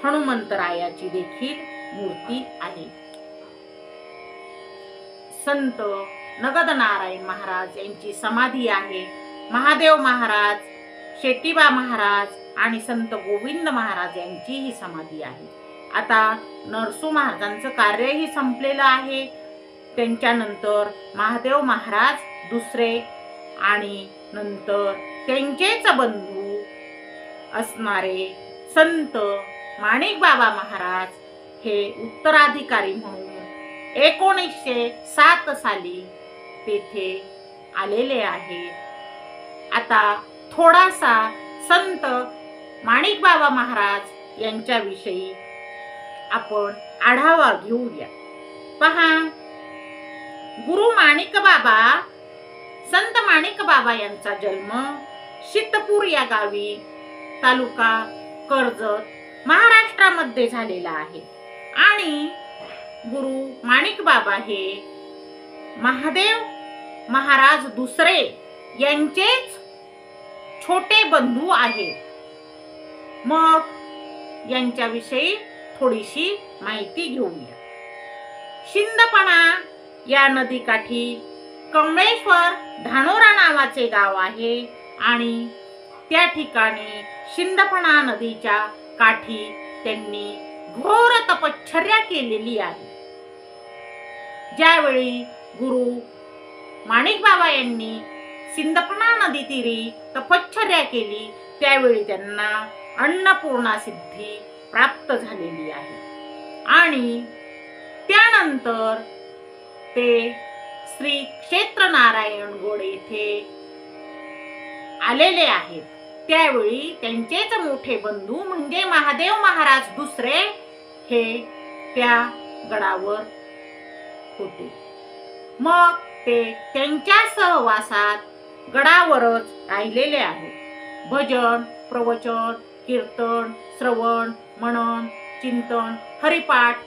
हनुमंतरायाची देखील मूर्ती आहे. संत नगद नारायण महाराज यांची समाधी आहे. महादेव महाराज, शेट्टीबा महाराज आणि संत गोविंद महाराज यांची ही समाधी आहे. आता नरसू महाराजांचं कार्यही संपलेलं आहे. त्यांच्यानंतर महादेव महाराज दुसरे आणि नंतर त्यांचेच बंधू असणारे संत माणिक बाबा महाराज हे उत्तराधिकारी म्हणून 1907 साली तेथे आलेले आहे. आता थोडासा संत माणिक बाबा महाराज यांच्याविषयी आपण आढावा घेऊया. पहा, गुरु माणिक बाबा, संत माणिक बाबा यांचा जन्म शितपूर या गावी, तालुका कर्जत, महाराष्ट्रामध्ये झालेला आहे आणि गुरु माणिक बाबा हे महादेव महाराज दुसरे यांचेच छोटे बंधू आहेत. मग यांच्याविषयी थोडीशी माहिती घेऊया. शिंदपणा या नदीकाठी कमळेश्वर धानोरा नावाचे गाव आहे आणि त्या ठिकाणी शिंदपणा नदीच्या काठी त्यांनी घोर तपश्चर्या केलेली आहे. ज्यावेळी गुरु माणिक बाबा यांनी सिंदफणा नदी तीरी तपश्चर्या केली त्यावेळी त्यांना अन्नपूर्णा सिद्धी प्राप्त झालेली आहे आणि त्यानंतर ते श्री क्षेत्र नारायणगड येथे आलेले आहेत. त्यावेळी त्यांचेच मोठे बंधू म्हणजे महादेव महाराज दुसरे हे त्या गडावर होते. मग ते त्यांच्या सहवासात गडावरच राहिलेले आहेत. भजन, प्रवचन, कीर्तन, श्रवण, मनन, चिंतन, हरिपाठ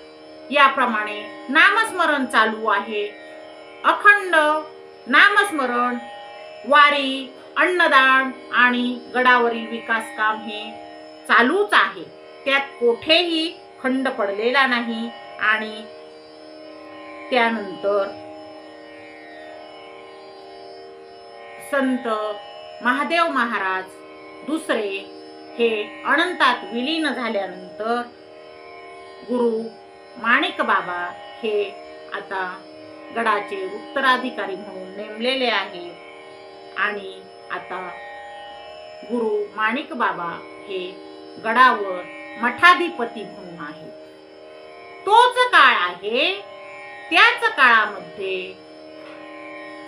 याप्रमाणे नामस्मरण चालू आहे. अखंड नामस्मरण, वारी, अन्नदान आणि गडावरील विकास काम हे चालूच आहे. त्यात कोठेही खंड पडलेला नाही. आणि त्यानंतर संत महादेव महाराज दुसरे हे अनंतात विलीन झाल्यानंतर गुरु माणिक बाबा हे आता गडाचे उत्तराधिकारी म्हणून नेमलेले आहे. आणि आता गुरु माणिक बाबा हे गडावर मठाधिपती म्हणून आहे. तोच काळ आहे. त्याच काळामध्ये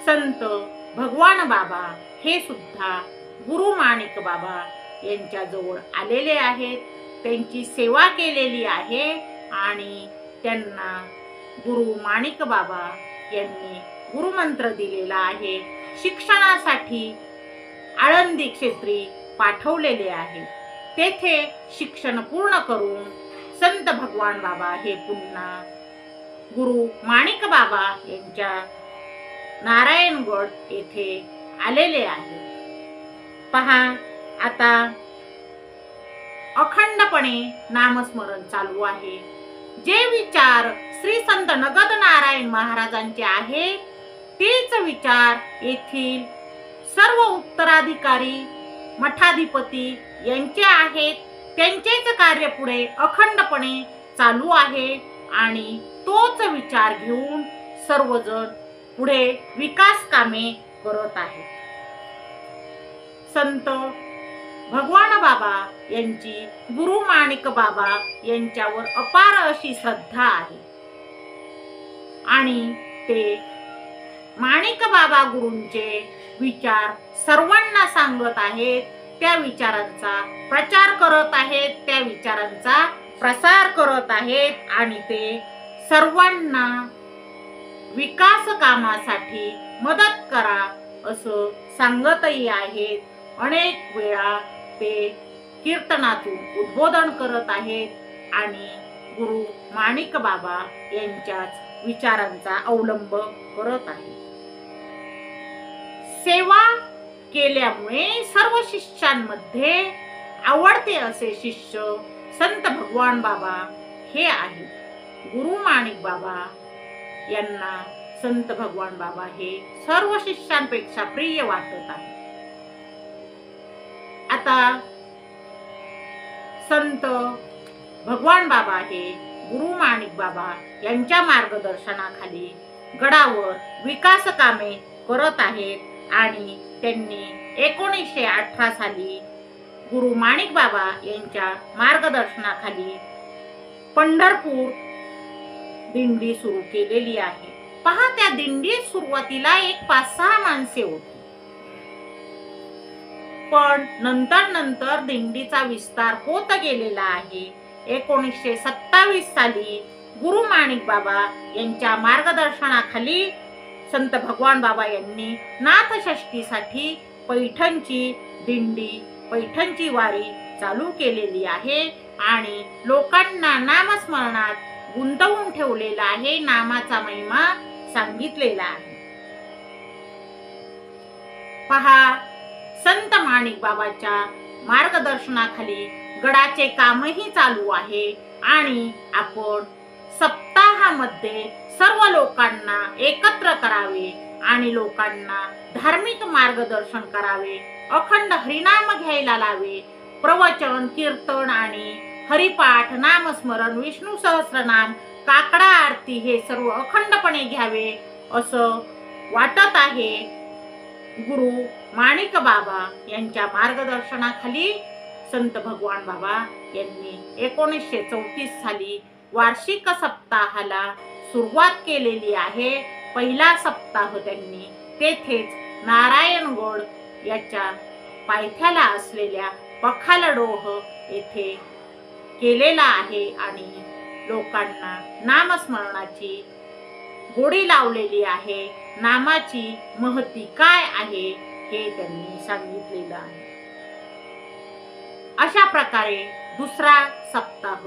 संत भगवान बाबा हे सुद्धा गुरु माणिक बाबा यांच्या जवळ आलेले आहेत. त्यांची सेवा केलेली आहे. आणि त्यांना गुरु माणिक बाबा यांनी गुरुमंत्र दिलेला आहे. शिक्षणासाठी आळंदी क्षेत्री पाठवलेले आहे. तेथे शिक्षण पूर्ण करून संत भगवान बाबा हे पुन्हा गुरु माणिक बाबा यांच्या नारायणगड येथे आलेले आहे. पहा, आता अखंडपणे नामस्मरण चालू आहे. जे विचार श्री संत नगद नारायण महाराजांचे आहेत तेच विचार येथील सर्व उत्तराधिकारी मठाधिपती यांचे आहेत. त्यांचेच कार्य पुढे अखंडपणे चालू आहे. आणि तोच विचार घेऊन सर्वजण पुढे विकास कामे करत आहेत. संत भगवान बाबा यांची गुरु माणिक बाबा यांच्यावर अपार अशी श्रद्धा आहे. आणि ते माणिक बाबा गुरूंचे विचार सर्वांना सांगत आहेत. त्या विचारांचा प्रचार करत आहेत. त्या विचारांचा प्रसार करत आहेत. आणि ते सर्वांना विकास कामासाठी मदत करा असं सांगतही आहेत. अनेक वेळा ते कीर्तनातून उद्बोधन करत आहेत. आणि गुरु माणिक बाबा यांच्याच विचारांचा अवलंब करत आहेत. सेवा केल्यामुळे सर्व शिष्यांमध्ये आवडते असे शिष्य संत भगवान बाबा हे आहेत. गुरु माणिक बाबा यांना संत भगवान बाबा हे सर्व शिष्यांपेक्षा प्रिय वाटत आहे. आता संत भगवान बाबा हे गुरु माणिक बाबा यांच्या मार्गदर्शनाखाली गडावर विकास कामे करत आहेत. आणि त्यांनी 1918 साली गुरु माणिक बाबा यांच्या मार्गदर्शनाखाली पंढरपूर दिंडी सुरू केलेली आहे. पहा, त्या दिंडीत सुरुवातीला एक 5-6 माणसे होती. पण नंतर दिंडीचा विस्तार होत गेलेला आहे. 1927 साली गुरु माणिक बाबा यांच्या मार्गदर्शनाखाली संत भगवान बाबा यांनी नाथषष्ठीसाठी पैठणची दिंडी, पैठणची वारी चालू केलेली आहे. आणि लोकांना नामस्मरणात गुंतवून ठेवलेला आहे. नामाचा महिमा सांगितलेला आहे. पहा, संत माणिक बाबाच्या मार्गदर्शनाखाली गडाचे कामही चालू आहे. आणि आपण सप्ताहामध्ये सर्व लोकांना एकत्र करावे आणि लोकांना धार्मिक मार्गदर्शन करावे. अखंड हरिनाम घ्यायला लावे. प्रवचन, कीर्तन आणि हरिपाठ, नामस्मरण, विष्णू सहस्रनाम, काकडा आरती हे सर्व अखंडपणे घ्यावे असं वाटत आहे. गुरु माणिक बाबा यांच्या मार्गदर्शनाखाली संत भगवान बाबा यांनी 1934 साली वार्षिक सप्ताहाला सुरुवात केलेली आहे. पहिला सप्ताह त्यांनी तेथेच नारायणगड याच्या पायथ्याला असलेल्या पखालडोह येथे केलेला आहे. आणि लोकांना नामस्मरणाची गोडी लावलेली आहे. नामाची महती काय आहे हे त्यांनी सांगितलेलं आहे. अशा प्रकारे दुसरा सप्ताह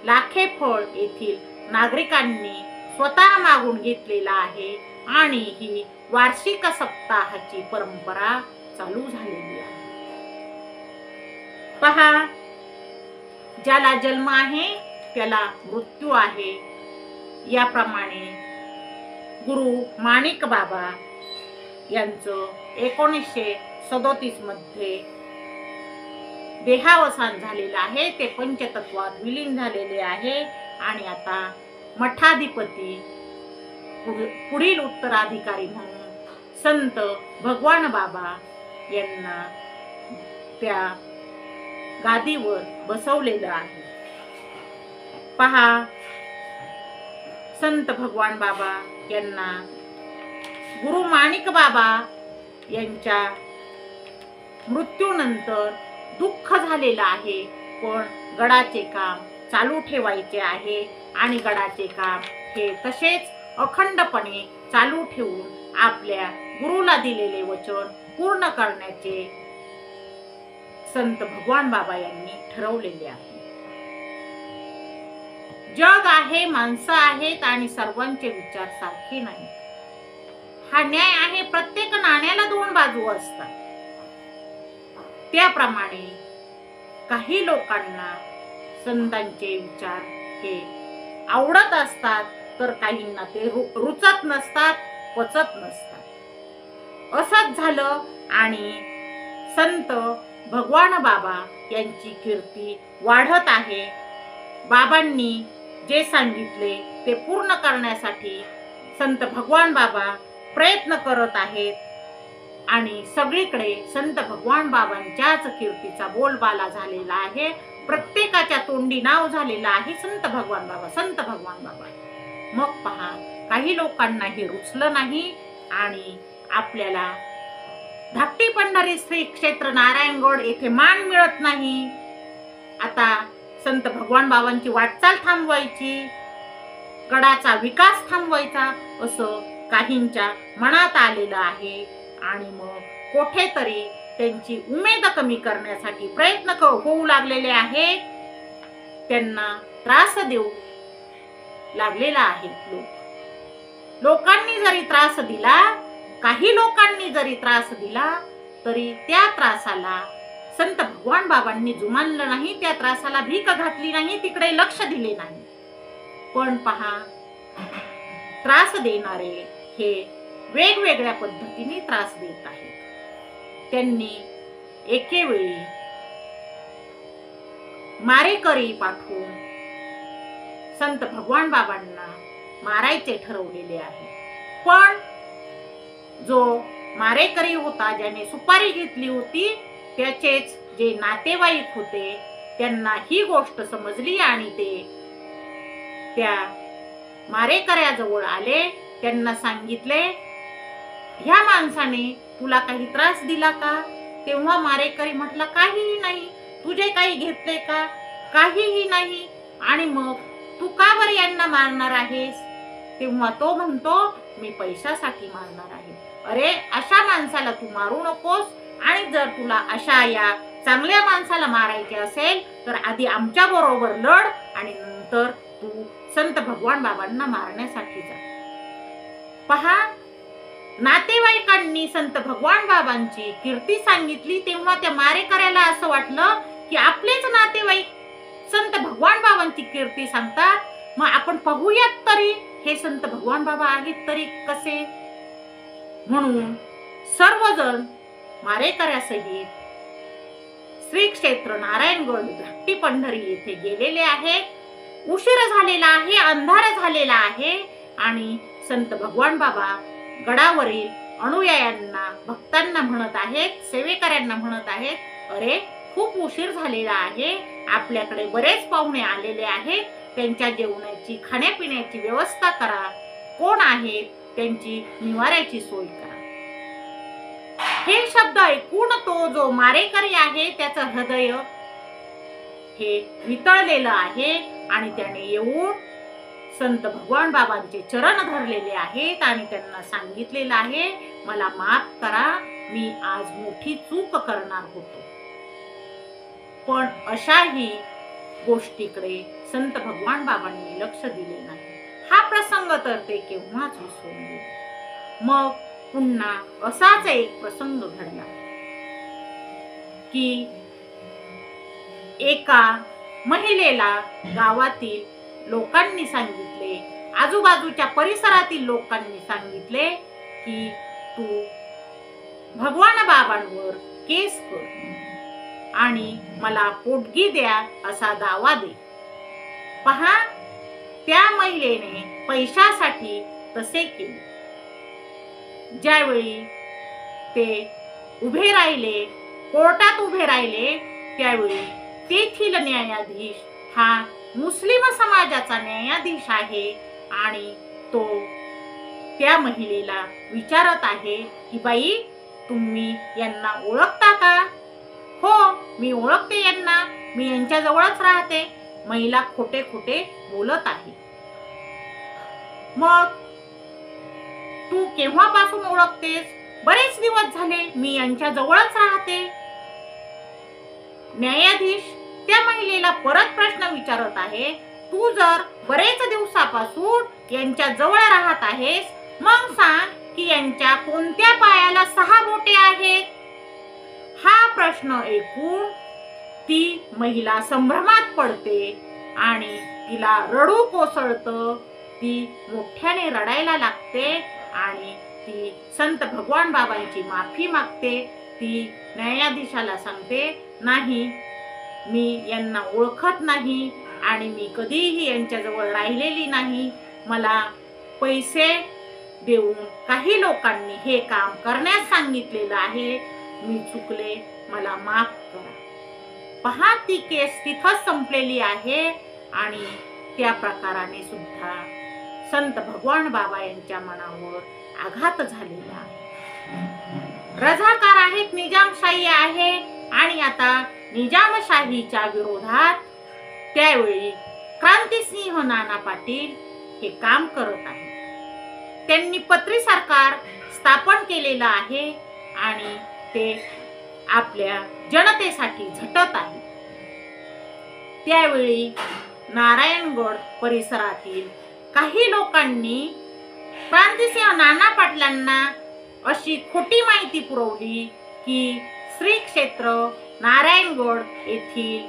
लाखेफळ येथील नागरिकांनी स्वतः मागून घेतलेला आहे आणि ही वार्षिक सप्ताहाची परंपरा चालू झालेली आहे. पहा, ज्याला जन्म आहे त्याला मृत्यू आहे. याप्रमाणे गुरु माणिक बाबा यांचं 1937 मध्ये देहावसान झालेलं आहे. ते पंचतत्वात विलीन झालेले आहे आणि आता मठाधिपती पुढील उत्तराधिकारी म्हणून संत भगवान बाबा यांना त्या गादीवर बसवलेलं आहे. पहा, संत भगवान बाबा यांना गुरु माणिक बाबा यांच्या मृत्यूनंतर दुःख झालेलं आहे, पण गडाचे काम चालू ठेवायचे आहे आणि गडाचे काम हे तसेच अखंडपणे चालू ठेवून आपल्या गुरुला दिलेले वचन पूर्ण करण्याचे संत भगवान बाबा यांनी ठरवलेले आहे. जग आहे, माणसं आहेत आणि सर्वांचे विचार सारखे नाहीत. हा न्याय आहे. प्रत्येक नाण्याला दोन बाजू असतात. त्याप्रमाणे काही लोकांना संतांचे विचार हे आवडत असतात, तर काहींना ते रुचत नसतात, पचत नसतात. असंच झालं आणि संत भगवान बाबा यांची कीर्ती वाढत आहे. बाबांनी जे सांगितले ते पूर्ण करण्यासाठी संत भगवान बाबा प्रयत्न करत आहेत आणि सगळीकडे संत भगवान बाबांच्याच कीर्तीचा बोलबाला झालेला आहे. प्रत्येकाच्या तोंडी नाव झालेलं आहे संत भगवान बाबा, संत भगवान बाबा. मग पहा, काही लोकांना हे रुचलं नाही आणि आपल्याला धाकटी पंढरी श्री क्षेत्र नारायणगड येथे मान मिळत नाही. आता संत भगवान बाबांची वाटचाल थांबवायची, गडाचा विकास थांबवायचा, असं काहींच्या मनात आलेलं आहे आणि मग कुठेतरी त्यांची उमेद कमी करण्यासाठी प्रयत्न होऊ लागलेले आहेत. त्यांना त्रास देऊ लागलेला आहे. लोकांनी जरी त्रास दिला, काही लोकांनी जरी त्रास दिला, तरी त्या त्रासाला संत भगवान बाबांनी जुमानलं नाही. त्या त्रासाला भीक घातली नाही, तिकडे लक्ष दिले नाही. पण पहा, त्रास देणारे हे वेगवेगळ्या पद्धतीने त्रास देत आहेत. त्यांनी एकेवेळी मारेकरी पाठवून संत भगवान बाबांना मारायचे ठरवलेले आहे. पण जो मारेकरी होता, ज्याने सुपारी घेतली होती, त्याचेच जे नातेवाईक होते, त्यांना ही गोष्ट समजली आणि ते त्या मारेकऱ्याजवळ आले. त्यांना सांगितले, ह्या माणसाने तुला काही त्रास दिला का? तेव्हा मारेकरी म्हटला, काहीही नाही. तुझे काही घेतले का? काहीही नाही. आणि मग तू का बरं यांना मारणार आहेस? तेव्हा तो म्हणतो, मी पैशासाठी मारणार आहे. अरे, अशा माणसाला तू मारू नकोस. आणि जर तुला अशा या चांगल्या माणसाला मारायचे असेल तर आधी आमच्या बरोबर लढ आणि नंतर तू संत भगवान बाबांना मारण्यासाठी जा. पहा, नातेवाईकांनी संत भगवान बाबांची कीर्ती सांगितली तेव्हा त्या मारेकऱ्याला असं वाटलं की आपलेच नातेवाईक संत भगवान बाबांची कीर्ती सांगतात, मग आपण पाहूयात तरी हे संत भगवान बाबा आहेत तरी कसे. म्हणून सर्वजण मारेकऱ्यासहित श्री क्षेत्र नारायणगड धाकटी पंढरी येथे गेलेले आहेत. उशीर झालेला आहे, अंधार झालेला आहे आणि संत भगवान बाबा गडावरील अनुयायांना, भक्तांना म्हणत आहेत, सेवेकऱ्यांना म्हणत आहेत, अरे खूप उशीर झालेला आहे, आपल्याकडे बरेच पाहुणे आलेले आहेत, त्यांच्या जेवणाची खाण्यापिण्याची व्यवस्था करा, कोण आहेत त्यांची निवाऱ्याची सोय करा. हे शब्द ऐकून तो जो मारेकरी आहे त्याचं हृदय हे वितळलेलं आहे आणि त्याने येऊन संत भगवान बाबांचे चरण धरलेले आहेत आणि त्यांना सांगितलेलं आहे, मला माफ करा, मी आज मोठी चूक करणार होतो. पण अशाही गोष्टीकडे संत भगवान बाबांनी लक्ष दिले नाही. हा प्रसंग तर ते केव्हाच विसरून गेले. मग पुन्हा असाच एक प्रसंग घडला की एका महिलेला गावातील लोकांनी सांगितले, आजूबाजूच्या परिसरातील लोकांनी सांगितले की तू भगवान बाबांवर केस कर आणि मला पोटगी द्या असा दावा दे. पहा, त्या महिलेने पैशासाठी तसे केले. ज्यावेळी ते उभे राहिले, कोर्टात उभे राहिले, त्यावेळी तेथील न्यायाधीश हा मुस्लिम समाजाचा न्यायाधीश आहे आणि तो त्या महिलेला विचारत आहे की बाई, तुम्ही यांना ओळखता का? हो, मी ओळखते यांना, मी यांच्या जवळच राहते. महिला खोटे खोटे बोलत आहे. मग तू केव्हापासून ओळखतेस? बरेच दिवस झाले, मी यांच्या जवळच राहते. न्यायाधीश त्या महिलेला परत प्रश्न विचारत आहे, तू जर बरेच दिवसापासून यांच्या जवळ राहत आहेस, मग सांग की यांच्या कोणत्या पायाला 6 बोटे आहेत? हा प्रश्न ऐकून ती महिला संभ्रमात पडते आणि तिला रडू कोसळतं. ती मोठ्याने रडायला लागते आणि ती संत भगवान बाबांची माफी मागते. ती न्यायाधीशाला सांगते, नाही, मी यांना ओळखत नाही आणि मी कधीही यांच्याजवळ राहिलेली नाही. मला पैसे देऊन काही लोकांनी हे काम करण्यास सांगितलेलं आहे. मी चुकले, मला माफ करा. पहा, ती केस तिथंच संपलेली आहे आणि त्या प्रकाराने सुद्धा संत भगवान बाबा यांच्या मनावर आघात झालेला आहे. रझाकार आहेत, निजामशाही आहे आणि आता निजामशाहीच्या विरोधात त्यावेळी क्रांतिसिंह नाना पाटील हे काम करत आहेत. त्यांनी पत्री सरकार स्थापन केलेलं आहे आणि ते आपल्या जनतेसाठी झटत आहे. त्यावेळी नारायणगड परिसरातील काही लोकांनी क्रांतिसिंह नाना पाटलांना अशी खोटी माहिती पुरवली की श्री क्षेत्र नारायणगड येथील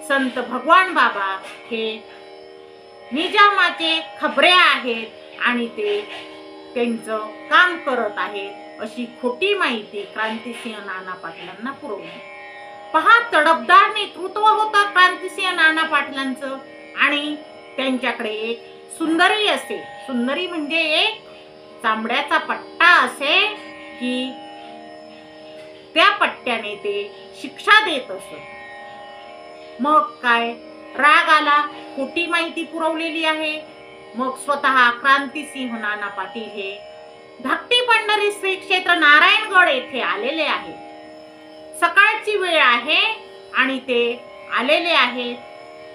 संत भगवान बाबा हे निजामाचे खबरे आहेत आणि ते त्यांचं काम करत आहेत, अशी खोटी माहिती क्रांतिसिंह नाना पाटलांना पुरवली. पहा, तडफदार नेतृत्व होतं क्रांतिसिंह नाना पाटलांचं आणि त्यांच्याकडे एक सुंदरी असे, सुंदरी म्हणजे एक चांबड्याचा पट्टा असे की त्या पट्ट्याने ते शिक्षा देत असत. मग काय राग आला, खोटी माहिती पुरवलेली आहे. मग स्वतः क्रांतिसिंह नाना पाटील हे धाकटी पंढरी श्री क्षेत्र नारायणगड येथे आलेले आहेत. सकाळची वेळ आहे आणि ते आलेले आहेत.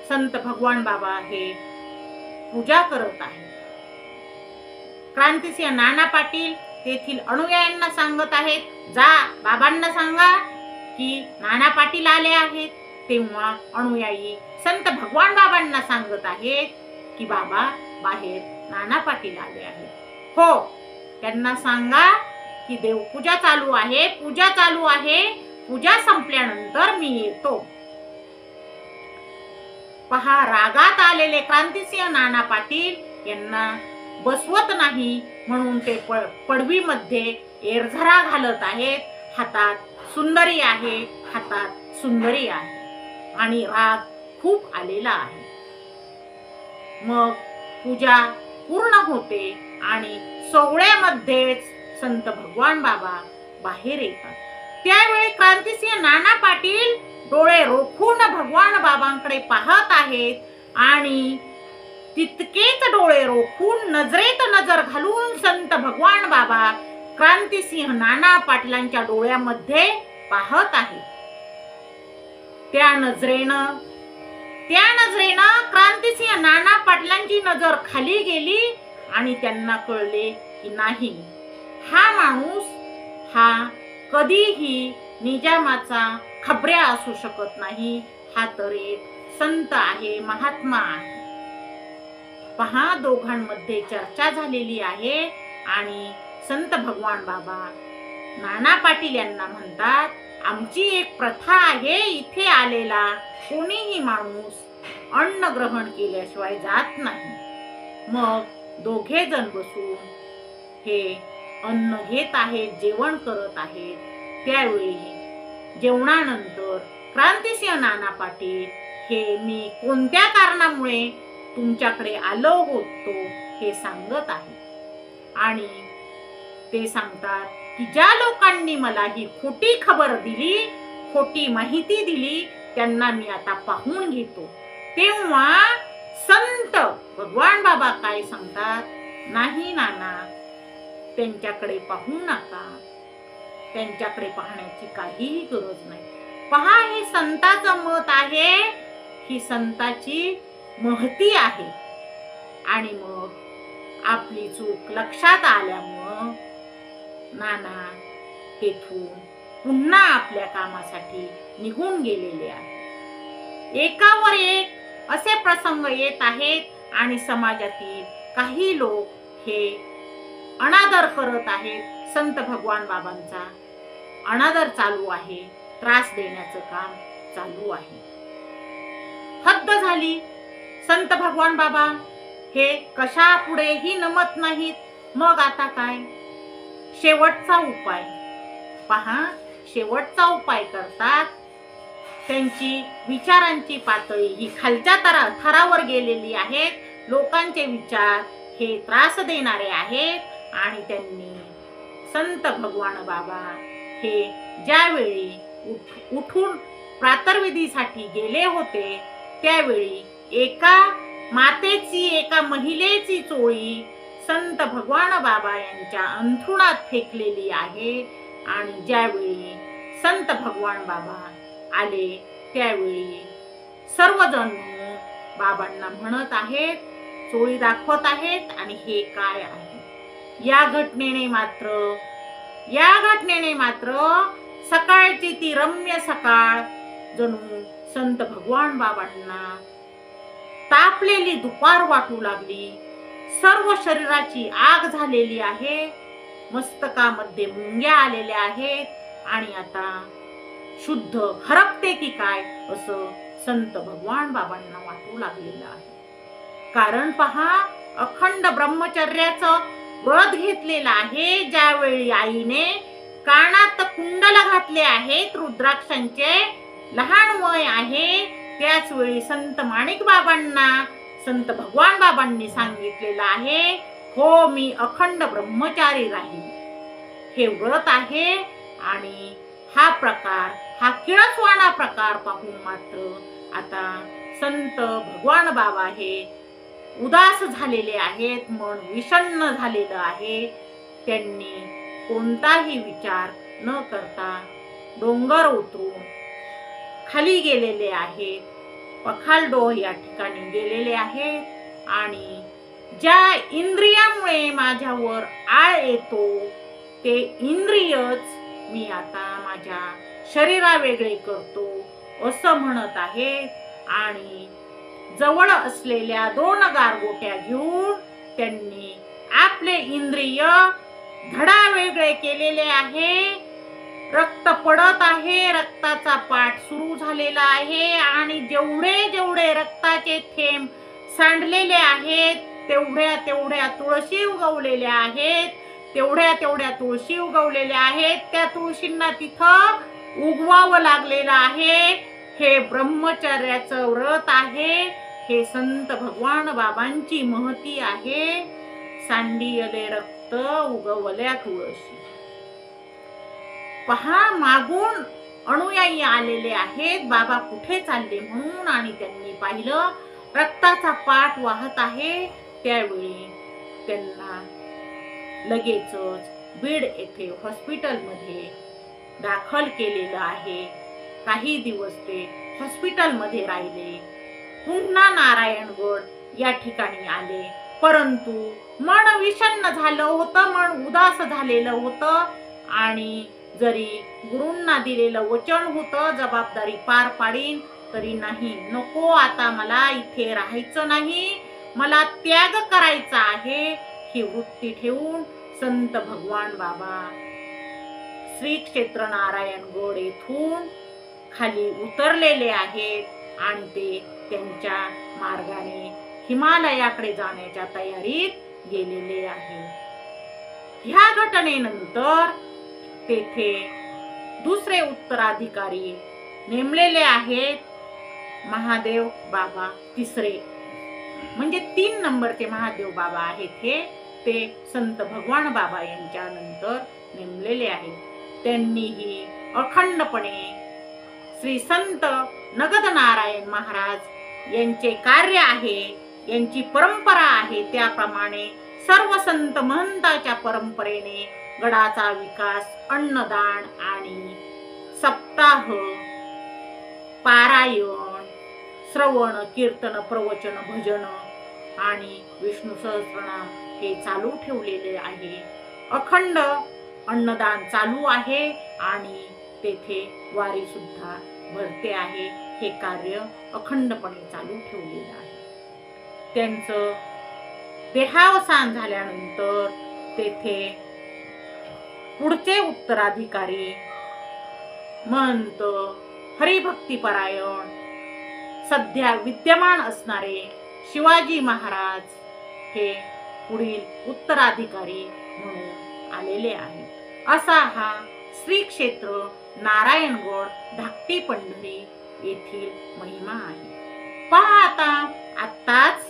संत भगवान बाबा हे पूजा करत आहेत. क्रांतिसिंह नाना पाटील तेथील अनुयायांना सांगत आहेत, जा बाबांना सांगा की नाना पाटील आले आहेत. तेव्हा अनुयायी संत भगवान बाबांना सांगत आहेत की बाबा, बाहेर नाना पाटील आले आहेत. हो, त्यांना सांगा की देवपूजा चालू आहे, पूजा चालू आहे, पूजा संपल्यानंतर मी येतो. पहा, रागात आलेले क्रांतिसिंह नाना पाटील यांना बसवत नाही म्हणून ते पडवीमध्ये एरझरा घालत आहेत. हातात सुंदरी आहे, हातात सुंदरी आहे आणि राग खूप आलेला आहे. मग पूजा पूर्ण होते आणि सोहळ्यामध्येच संत भगवान बाबा बाहेर येतात. त्यावेळी क्रांतिसिंह नाना पाटील डोळे रोखून भगवान बाबांकडे पाहत आहेत आणि तितकेच डोळे रोखून नजरेत नजर घालून संत भगवान बाबा क्रांतिसिंह नाना पाटलांच्या डोळ्यामध्ये पाहत आहेत. त्या नजरेनं क्रांतिसिंह नाना पाटलांची नजर खाली गेली आणि त्यांना कळले की नाही, हा माणूस हा कधीही निजामाचा खबऱ्या असू शकत नाही. हा तर एक संत आहे, महात्मा आहे. पहा, दोघांमध्ये चर्चा झालेली आहे आणि संत भगवान बाबा नाना पाटील यांना म्हणतात, आमची एक प्रथा आहे, इथे आलेला कोणीही माणूस अन्न ग्रहण केल्याशिवाय जात नाही. मग दोघे जण बसून हे अन्न घेत आहेत, जेवण करत आहेत. त्यावेळी जेवणानंतर क्रांतिसिंह नाना पाटील हे मी कोणत्या कारणामुळे तुमच्याकडे आलो होतो हे सांगत आहे. आणि ते सांगतात की ज्या लोकांनी मला ही खोटी खबर दिली, खोटी माहिती दिली, त्यांना मी आता पाहून घेतो. तेव्हा संत भगवान बाबा काय सांगतात, नाही नाना, त्यांच्याकडे पाहू नका, त्यांच्याकडे पाहण्याची काहीही गरज नाही. पहा, हे संताचं मत आहे, ही संताची महती आहे. आणि मग आपली चूक लक्षात आल्यामुळं नाना तेथून पुन्हा आपल्या कामासाठी निघून गेलेले आहेत. एकावर एक असे प्रसंग येत आहेत आणि समाजातील काही लोक हे अनादर करत आहेत. संत भगवान बाबांचा अनादर चालू आहे, त्रास देण्याचं काम चालू आहे. हद्द झाली. संत भगवान बाबा हे कशा पुढेही नमत नाहीत. मग आता काय? शेवटचा उपाय पहा, शेवटचा उपाय करतात. त्यांची विचारांची पातळी ही खालच्या थरावर गेलेली आहे. लोकांचे विचार हे त्रास देणारे आहेत आणि त्यांनी संत भगवान बाबा हे ज्यावेळी उठून प्रातर्विधीसाठी गेले होते, त्यावेळी एका मातेची, एका महिलेची चोळी संत भगवान बाबा यांच्या अंथरुणात फेकलेली आहे. आणि ज्यावेळी संत भगवान बाबा आले, त्यावेळी सर्वजण बाबांना म्हणत आहेत, चोळी दाखवत आहेत, आणि हे काय आहे? या घटनेने मात्र सकाळची ती रम्य सकाळ जणू संत भगवान बाबांना तापलेली दुपार वाटू लागली. सर्व शरीराची आग झालेली आहे, मस्तकामध्ये मुंग्या आलेल्या आहेत आणि आता शुद्ध हरपते की काय असं संत भगवान बाबांना वाटू लागलेलं आहे. कारण पहा, अखंड ब्रह्मचर्याचं व्रत घेतलेलं आहे. ज्यावेळी आईने कानात कुंडल घातले आहेत रुद्राक्षांचे, लहान वय आहे, त्याच वेळी संत माणिक बाबांना संत भगवान बाबांनी सांगितलेलं आहे, हो, मी अखंड ब्रह्मचारी राहील. हे व्रत आहे. आणि हा प्रकार, हा किळसवाणा प्रकार पाहून मात्र आता संत भगवान बाबा हे उदास झालेले आहेत, मन विषण्ण झालेलं आहे. त्यांनी कोणताही विचार न करता डोंगर उतरून खाली गेलेले आहेत, पखालडोह या ठिकाणी गेलेले आहेत. आणि ज्या इंद्रियामुळे माझ्यावर आळ येतो, ते इंद्रियच मी आता माझ्या शरीरा वेगळे करतो असं म्हणत आहेत. आणि जवळ असलेल्या 2 गारगोट्या घेऊन त्यांनी आपले इंद्रिय धडा वेगळे केलेले आहे. रक्त पडत आहे, रक्ताचा पाठ सुरू झालेला आहे आणि जेवढे रक्ताचे थेंब सांडलेले आहेत, तेवढ्या तुळशी उगवलेल्या आहेत, तेवढ्या तुळशी उगवलेल्या आहेत. त्या तुळशींना तिथं उगवावं लागलेलं आहे. हे ब्रह्मचर्याचं व्रत आहे. हे संत भगवान बाबांची महती आहे. सांडियले रक्त उगवल्या तुळशी. पहा, मागून अनुयायी आलेले आहेत बाबा कुठे चालले म्हणून, आणि त्यांनी पाहिलं रक्ताचा पाठ वाहत आहे. त्यावेळी त्यांना लगेचच बीड येथे हॉस्पिटलमध्ये दाखल केलेलं आहे. काही दिवस ते हॉस्पिटलमध्ये राहिले. पुन्हा नारायणगड या ठिकाणी आले, परंतु मन विषण्ण झालं होतं, मन उदास झालेलं होतं. आणि जरी गुरूंना दिलेलं वचन होतं, जबाबदारी पार पाडीन, तरी नाही, नको, आता मला इथे राहायचं नाही, मला त्याग करायचा आहे, ही वृत्ती ठेवून संत भगवान बाबा श्री क्षेत्र नारायणगड येथून खाली उतरलेले आहेत आणि ते त्यांच्या मार्गाने हिमालयाकडे जाण्याच्या तयारीत गेलेले आहेत. ह्या घटनेनंतर तेथे दुसरे उत्तराधिकारी नेमलेले आहेत, महादेव बाबा तिसरे, म्हणजे 3 नंबरचे महादेव बाबा आहेत हे, ते संत भगवान बाबा यांच्या नंतर नेमलेले आहेत. त्यांनीही अखंडपणे श्री संत नगद नारायण महाराज यांचे कार्य आहे, यांची परंपरा आहे, त्याप्रमाणे सर्व संत महंताच्या परंपरेने गडाचा विकास, अन्नदान आणि सप्ताह, पारायण, श्रवण, कीर्तन, प्रवचन, भजन आणि विष्णू सहस्त्रनाम हे चालू ठेवलेले आहे. अखंड अन्नदान चालू आहे आणि तेथे वारी सुद्धा भरते आहे. हे कार्य अखंडपणे चालू ठेवलेलं आहे. त्यांचं देहावसान झाल्यानंतर तेथे पुढचे उत्तराधिकारी महंत हरिभक्तीपरायण सध्या विद्यमान असणारे शिवाजी महाराज हे पुढील उत्तराधिकारी म्हणून आलेले आहेत. असा हा श्री क्षेत्र नारायणगड धाकटी पंढरी येथील महिमा आहे. पहा, आत्ताच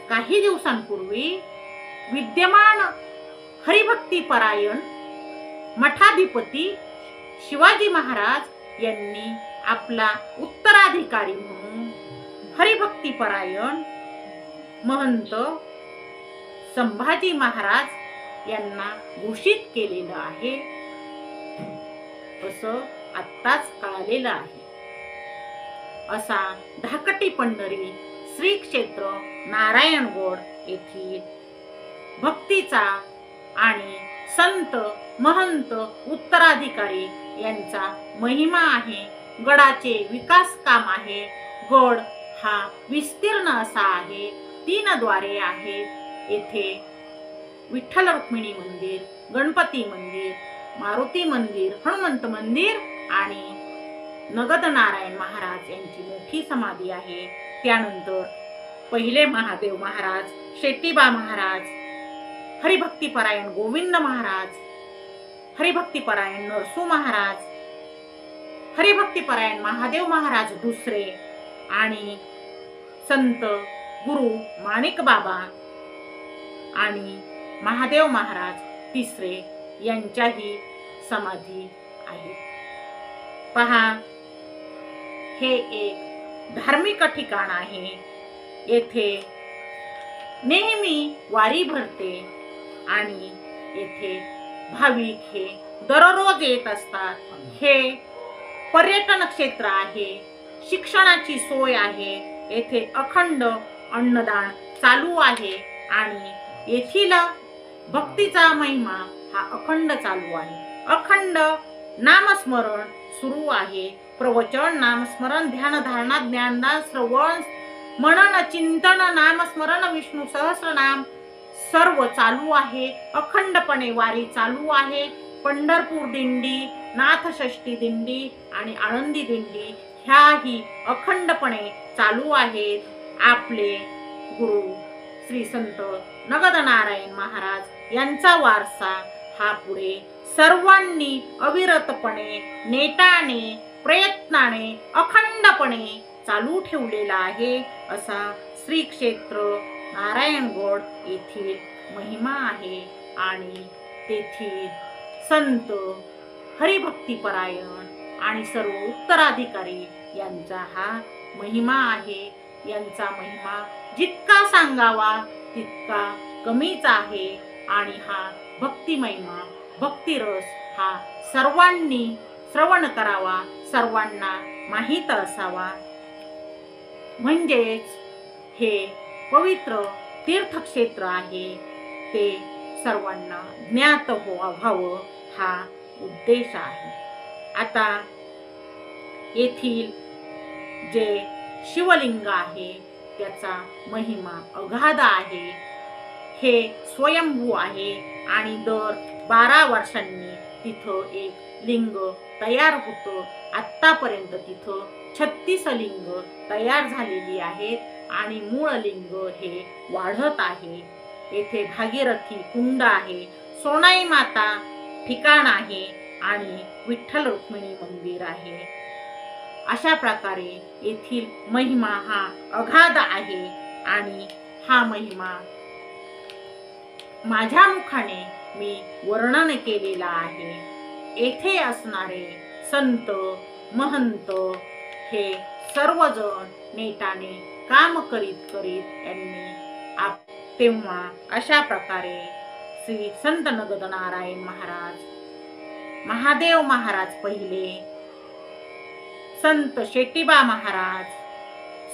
काही दिवसांपूर्वी विद्यमान हरिभक्तीपरायण मठाधिपती शिवाजी महाराज यांनी आपला उत्तराधिकारी म्हणून हरिभक्तीपरायण महंत संभाजी महाराज यांना घोषित केलेलं आहे, असं आत्ताच कळालेलं आहे. असा धाकटी पंढरी श्री क्षेत्र नारायणगड येथील भक्तीचा आणि संत महंत उत्तराधिकारी यांचा महिमा आहे. गडाचे विकास काम आहे. गड हा विस्तीर्ण असा आहे. 3 द्वारे आहेत. येथे विठ्ठल रुक्मिणी मंदिर, गणपती मंदिर, मारुती मंदिर, हनुमंत मंदिर आणि नगद नारायण महाराज यांची मोठी समाधी आहे. त्यानंतर पहिले महादेव महाराज, शेतीबा महाराज, हरिभक्तीपरायण गोविंद महाराज, हरिभक्तीपरायण नरसू महाराज, हरिभक्तीपरायण महादेव महाराज दुसरे आणि संत गुरु माणिक बाबा आणि महादेव महाराज तिसरे यांच्याही समाधी आहेत. पहा, हे एक धार्मिक ठिकाण आहे. येथे नेहमी वारी भरते आणि येथे भाविक हे दररोज येत असतात. हे पर्यटन क्षेत्र आहे. शिक्षणाची सोय आहे. येथे अखंड अन्नदान चालू आहे आणि येथील भक्तीचा महिमा हा अखंड चालू आहे. अखंड नामस्मरण सुरू आहे. प्रवचन, नामस्मरण, ध्यान, धारणा, ज्ञानदान, श्रवण, मनन, चिंतन, नामस्मरण, विष्णू सहस्रनाम सर्व चालू आहे. अखंडपणे वारी चालू आहे. पंढरपूर दिंडी, नाथषष्ठी दिंडी आणि आळंदी दिंडी ह्याही अखंडपणे चालू आहेत. आपले गुरु श्री संत नगद नारायण महाराज यांचा वारसा हा पुढे सर्वांनी अविरतपणे, नेटाने, प्रयत्नाने, अखंडपणे चालू ठेवलेला आहे. असा श्री क्षेत्र नारायणगड येथील महिमा आहे आणि तेथील संत हरिभक्तीपरायण आणि सर्व उत्तराधिकारी यांचा हा महिमा आहे. यांचा महिमा जितका सांगावा तितका कमीच आहे आणि हा भक्ती महिमा, भक्तिरस हा सर्वांनी श्रवण करावा, सर्वांना माहीत असावा. म्हणजेच हे पवित्र तीर्थक्षेत्र आहे ते सर्वांना ज्ञात व्हावं हा उद्देश आहे. आता येथील जे शिवलिंग आहे त्याचा महिमा अगाध आहे. हे स्वयंभू आहे आणि दर 12 वर्षांनी तिथं एक लिंग तयार होतं. आत्तापर्यंत तिथं 36 लिंग तयार झालेली आहेत आणि मूळ लिंग हे वाढत आहे. येथे भागीरथी कुंड आहे, सोनाई माता ठिकाण आहे आणि विठ्ठल रुक्मिणी मंदिर आहे. अशा प्रकारे येथील महिमा हा अगाध आहे आणि हा महिमा माझ्या मुखाने मी वर्णन केलेला आहे. येथे असणारे संत महंत हे सर्वजण नेटाने काम करीत यांनी तेव्हा अशा प्रकारे श्री संत नगदनारायण महाराज, महादेव महाराज पहिले, संत शेटीबा महाराज,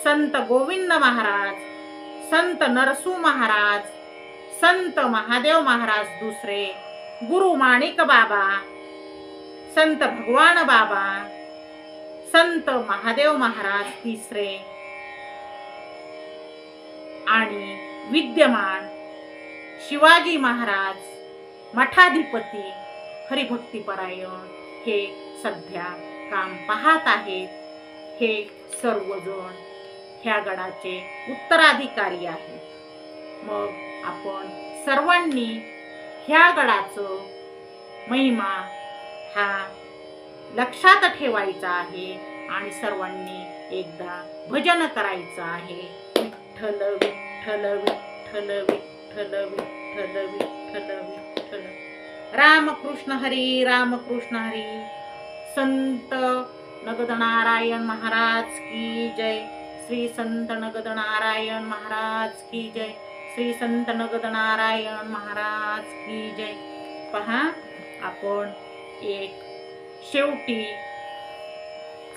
संत गोविंद महाराज, संत नरसू महाराज, संत महादेव महाराज दुसरे, गुरु माणिक बाबा, संत भगवान बाबा, संत महादेव महाराज तिसरे आणि विद्यमान शिवाजी महाराज मठाधिपती हरिभक्तीपरायण हे सध्या काम पाहत आहेत. हे सर्वजण ह्या गडाचे उत्तराधिकारी आहेत. मग आपण सर्वांनी ह्या गडाचं महिमा हा लक्षात ठेवायचा आहे आणि सर्वांनी एकदा भजन करायचं आहे. विठ्ठल विठ्ठल विठ्ठल विठ्ठल विठ्ठल विठ्ठल विठ्ठल. रामकृष्ण हरी, रामकृष्ण हरी. संत नगदनारायण महाराज की जय. श्री संत नगदनारायण महाराज की जय. श्री संत नगदनारायण महाराज की जय. पहा, आपण एक शेवटी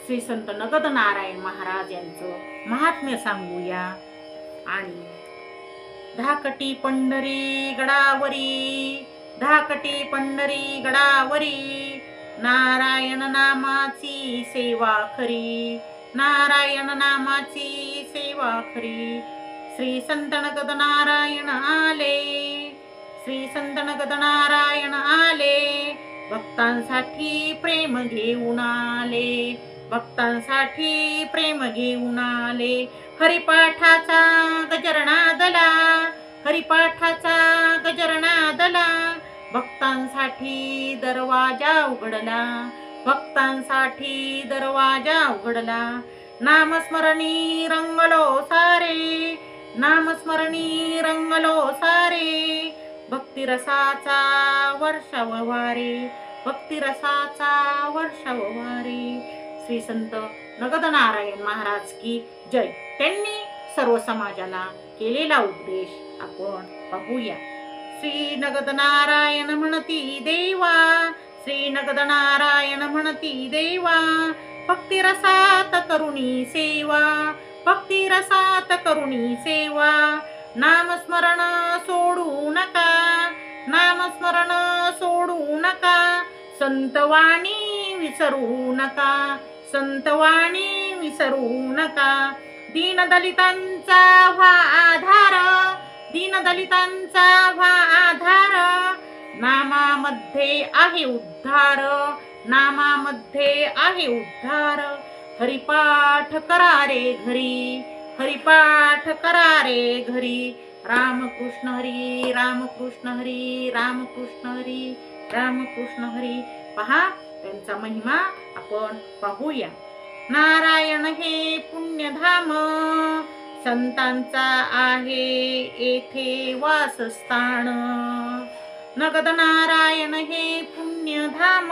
श्री संत नगदनारायण महाराज यांचं महात्म्य सांगूया. आणि धाकटी पंढरी गडावरी, धाकटी पंढरी गडावरी, नारायण नामाची सेवा खरी, नारायण नामाची सेवा खरी. श्री संत नगदनारायण आले, श्री संत नगदनारायण आले, भक्तांसाठी प्रेम घेऊन आले, भक्तांसाठी प्रेम घेऊन आले. हरिपाठाचा गजर नादला, हरिपाठाचा गजर नादला, भक्तांसाठी दरवाजा उघडला, भक्तांसाठी दरवाजा उघडला. नामस्मरणी रंगलो सारे, नामस्मरणी रंगलो सारे, भक्तिरसाचा वर्षाव वारे, भक्तिरसाचा वर्षाव वारे. श्री संत नगदनारायण महाराज की जय. त्यांनी सर्व समाजाला केलेला उपदेश आपण पाहूया. श्री नगदनारायण म्हणती देवा, श्री नगदनारायण म्हणती देवा, भक्तिरसात करुणी सेवा, भक्तिरसात करुणी सेवा. नामस्मरण सोडू नका, नामस्मरण सोडू नका, संतवाणी विसरू नका, संतवाणी विसरू नका. दीनदलितांचा व्हा आधार, दीनदलितांचा व्हा आधार, नामामध्ये आहे उद्धार, नामामध्ये आहे उद्धार. हरिपाठ करा रे घरी, हरिपाठ करा रे घरी. रामकृष्ण हरी, रामकृष्ण हरी, रामकृष्ण हरी, रामकृष्ण हरी. पहा, त्यांचा महिमा आपण पाहूया. नारायण हे पुण्यधाम, संतांचा आहे येथे वासस्थान. नगदनारायण हे पुण्यधाम,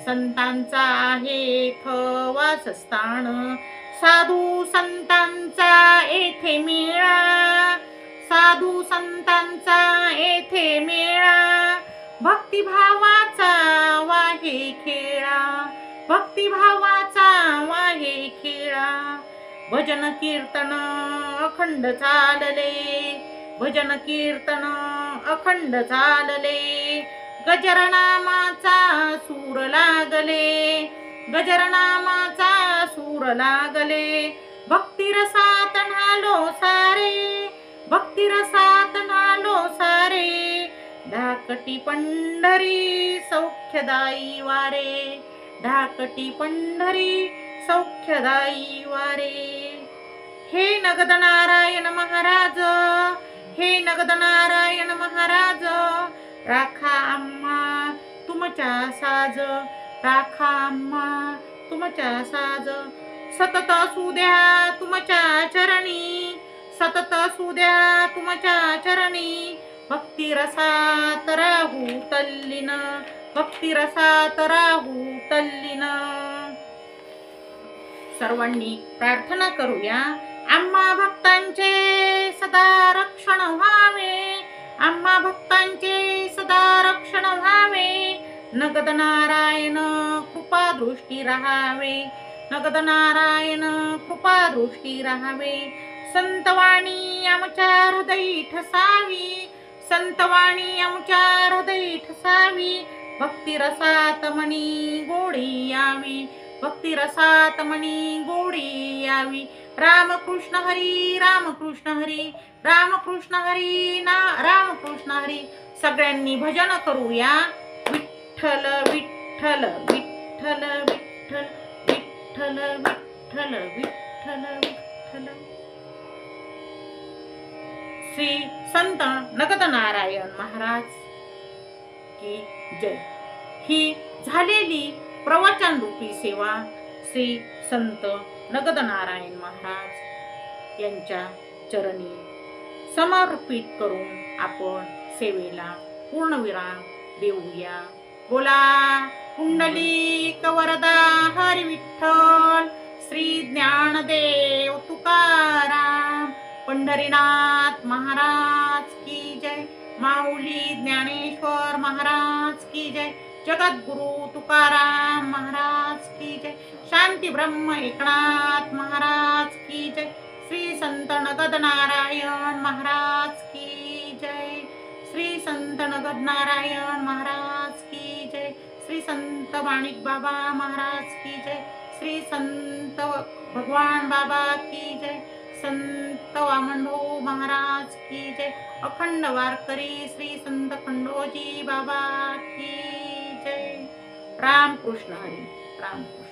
संतांचा आहे येथे वासस्थान. साधू संतांचा येथे मेळा, साधू संतांचा येथे मेळा. भक्तिभावाचा वाहे खेळा, भक्तिभावाचा वाहे खेळा. भजन कीर्तन अखंड चालले, भजन कीर्तन अखंड चालले. गजर नामाचा सूर लागले, गजरनामाचा सूर लागले, भक्तिरसात न्हालो सारे, भक्तिरसात न्हालो सारे, धाकटी पंढरी सौख्यदायी वारे, धाकटी पंढरी सौख्यदायी वारे. हे नगद नारायण महाराज, हे नगद नारायण महाराज, राखा आम्हा तुमच्या साज, राखा आम्हा तुमच्या साज. सतत असू द्या तुमच्या चरणी, सतत असू द्या तुमच्या चरणी, भक्तिरसात राहू तल्लीन, भक्तिरसात राहू तल्लीन. सर्वांनी प्रार्थना करूया, आम्हा भक्तांचे सदा रक्षण व्हावे, आम्हा भक्तांचे सदा रक्षण व्हावे. नगद नारायण कृपा दृष्टी राहावे, नगद नारायण कृपा दृष्टी राहावे. संतवाणी आमच्या हृदयी ठसावी, संतवाणी आमच्या हृदयी ठसावी. भक्तिरसात मनी गोडी यावी, भक्तिरसात मनी गोडी यावी. रामकृष्ण हरी, रामकृष्ण हरी, रामकृष्ण हरी, रामकृष्ण हरी. सगळ्यांनी भजन करूया. विठ्ठल विठ्ठल विठ्ठल विठ्ठल विठ्ठल विठ्ठल विठ्ठल विठ्ठल. श्री संत नगद नारायण महाराज की जय. ही झालेली प्रवचन रूपी सेवा श्री संत नगद नारायण महाराज यांच्या चरणी समर्पित करून आपण सेवेला पूर्णविराम देऊया. बोला कुंडलिक वरदा हरी विठ्ठल, श्री ज्ञानदेव तुकाराम, पंढरीनाथ महाराज की जय, माऊली ज्ञानेश्वर महाराज की जय, जगद्गुरु तुकाराम महाराज की जय, शांती ब्रह्म एकनाथ महाराज की जय, श्री संत नगद नारायण महाराज की जय, श्री संत नगद नारायण महाराज की जय, श्री संत माणिक बाबा महाराज की जय, श्री संत भगवान बाबा की जय, संत वामनभाऊ महाराज की जय, अखंड वारकरी श्री संत खंडोजी बाबा की जय. राम कृष्ण हरी, राम कृष्ण.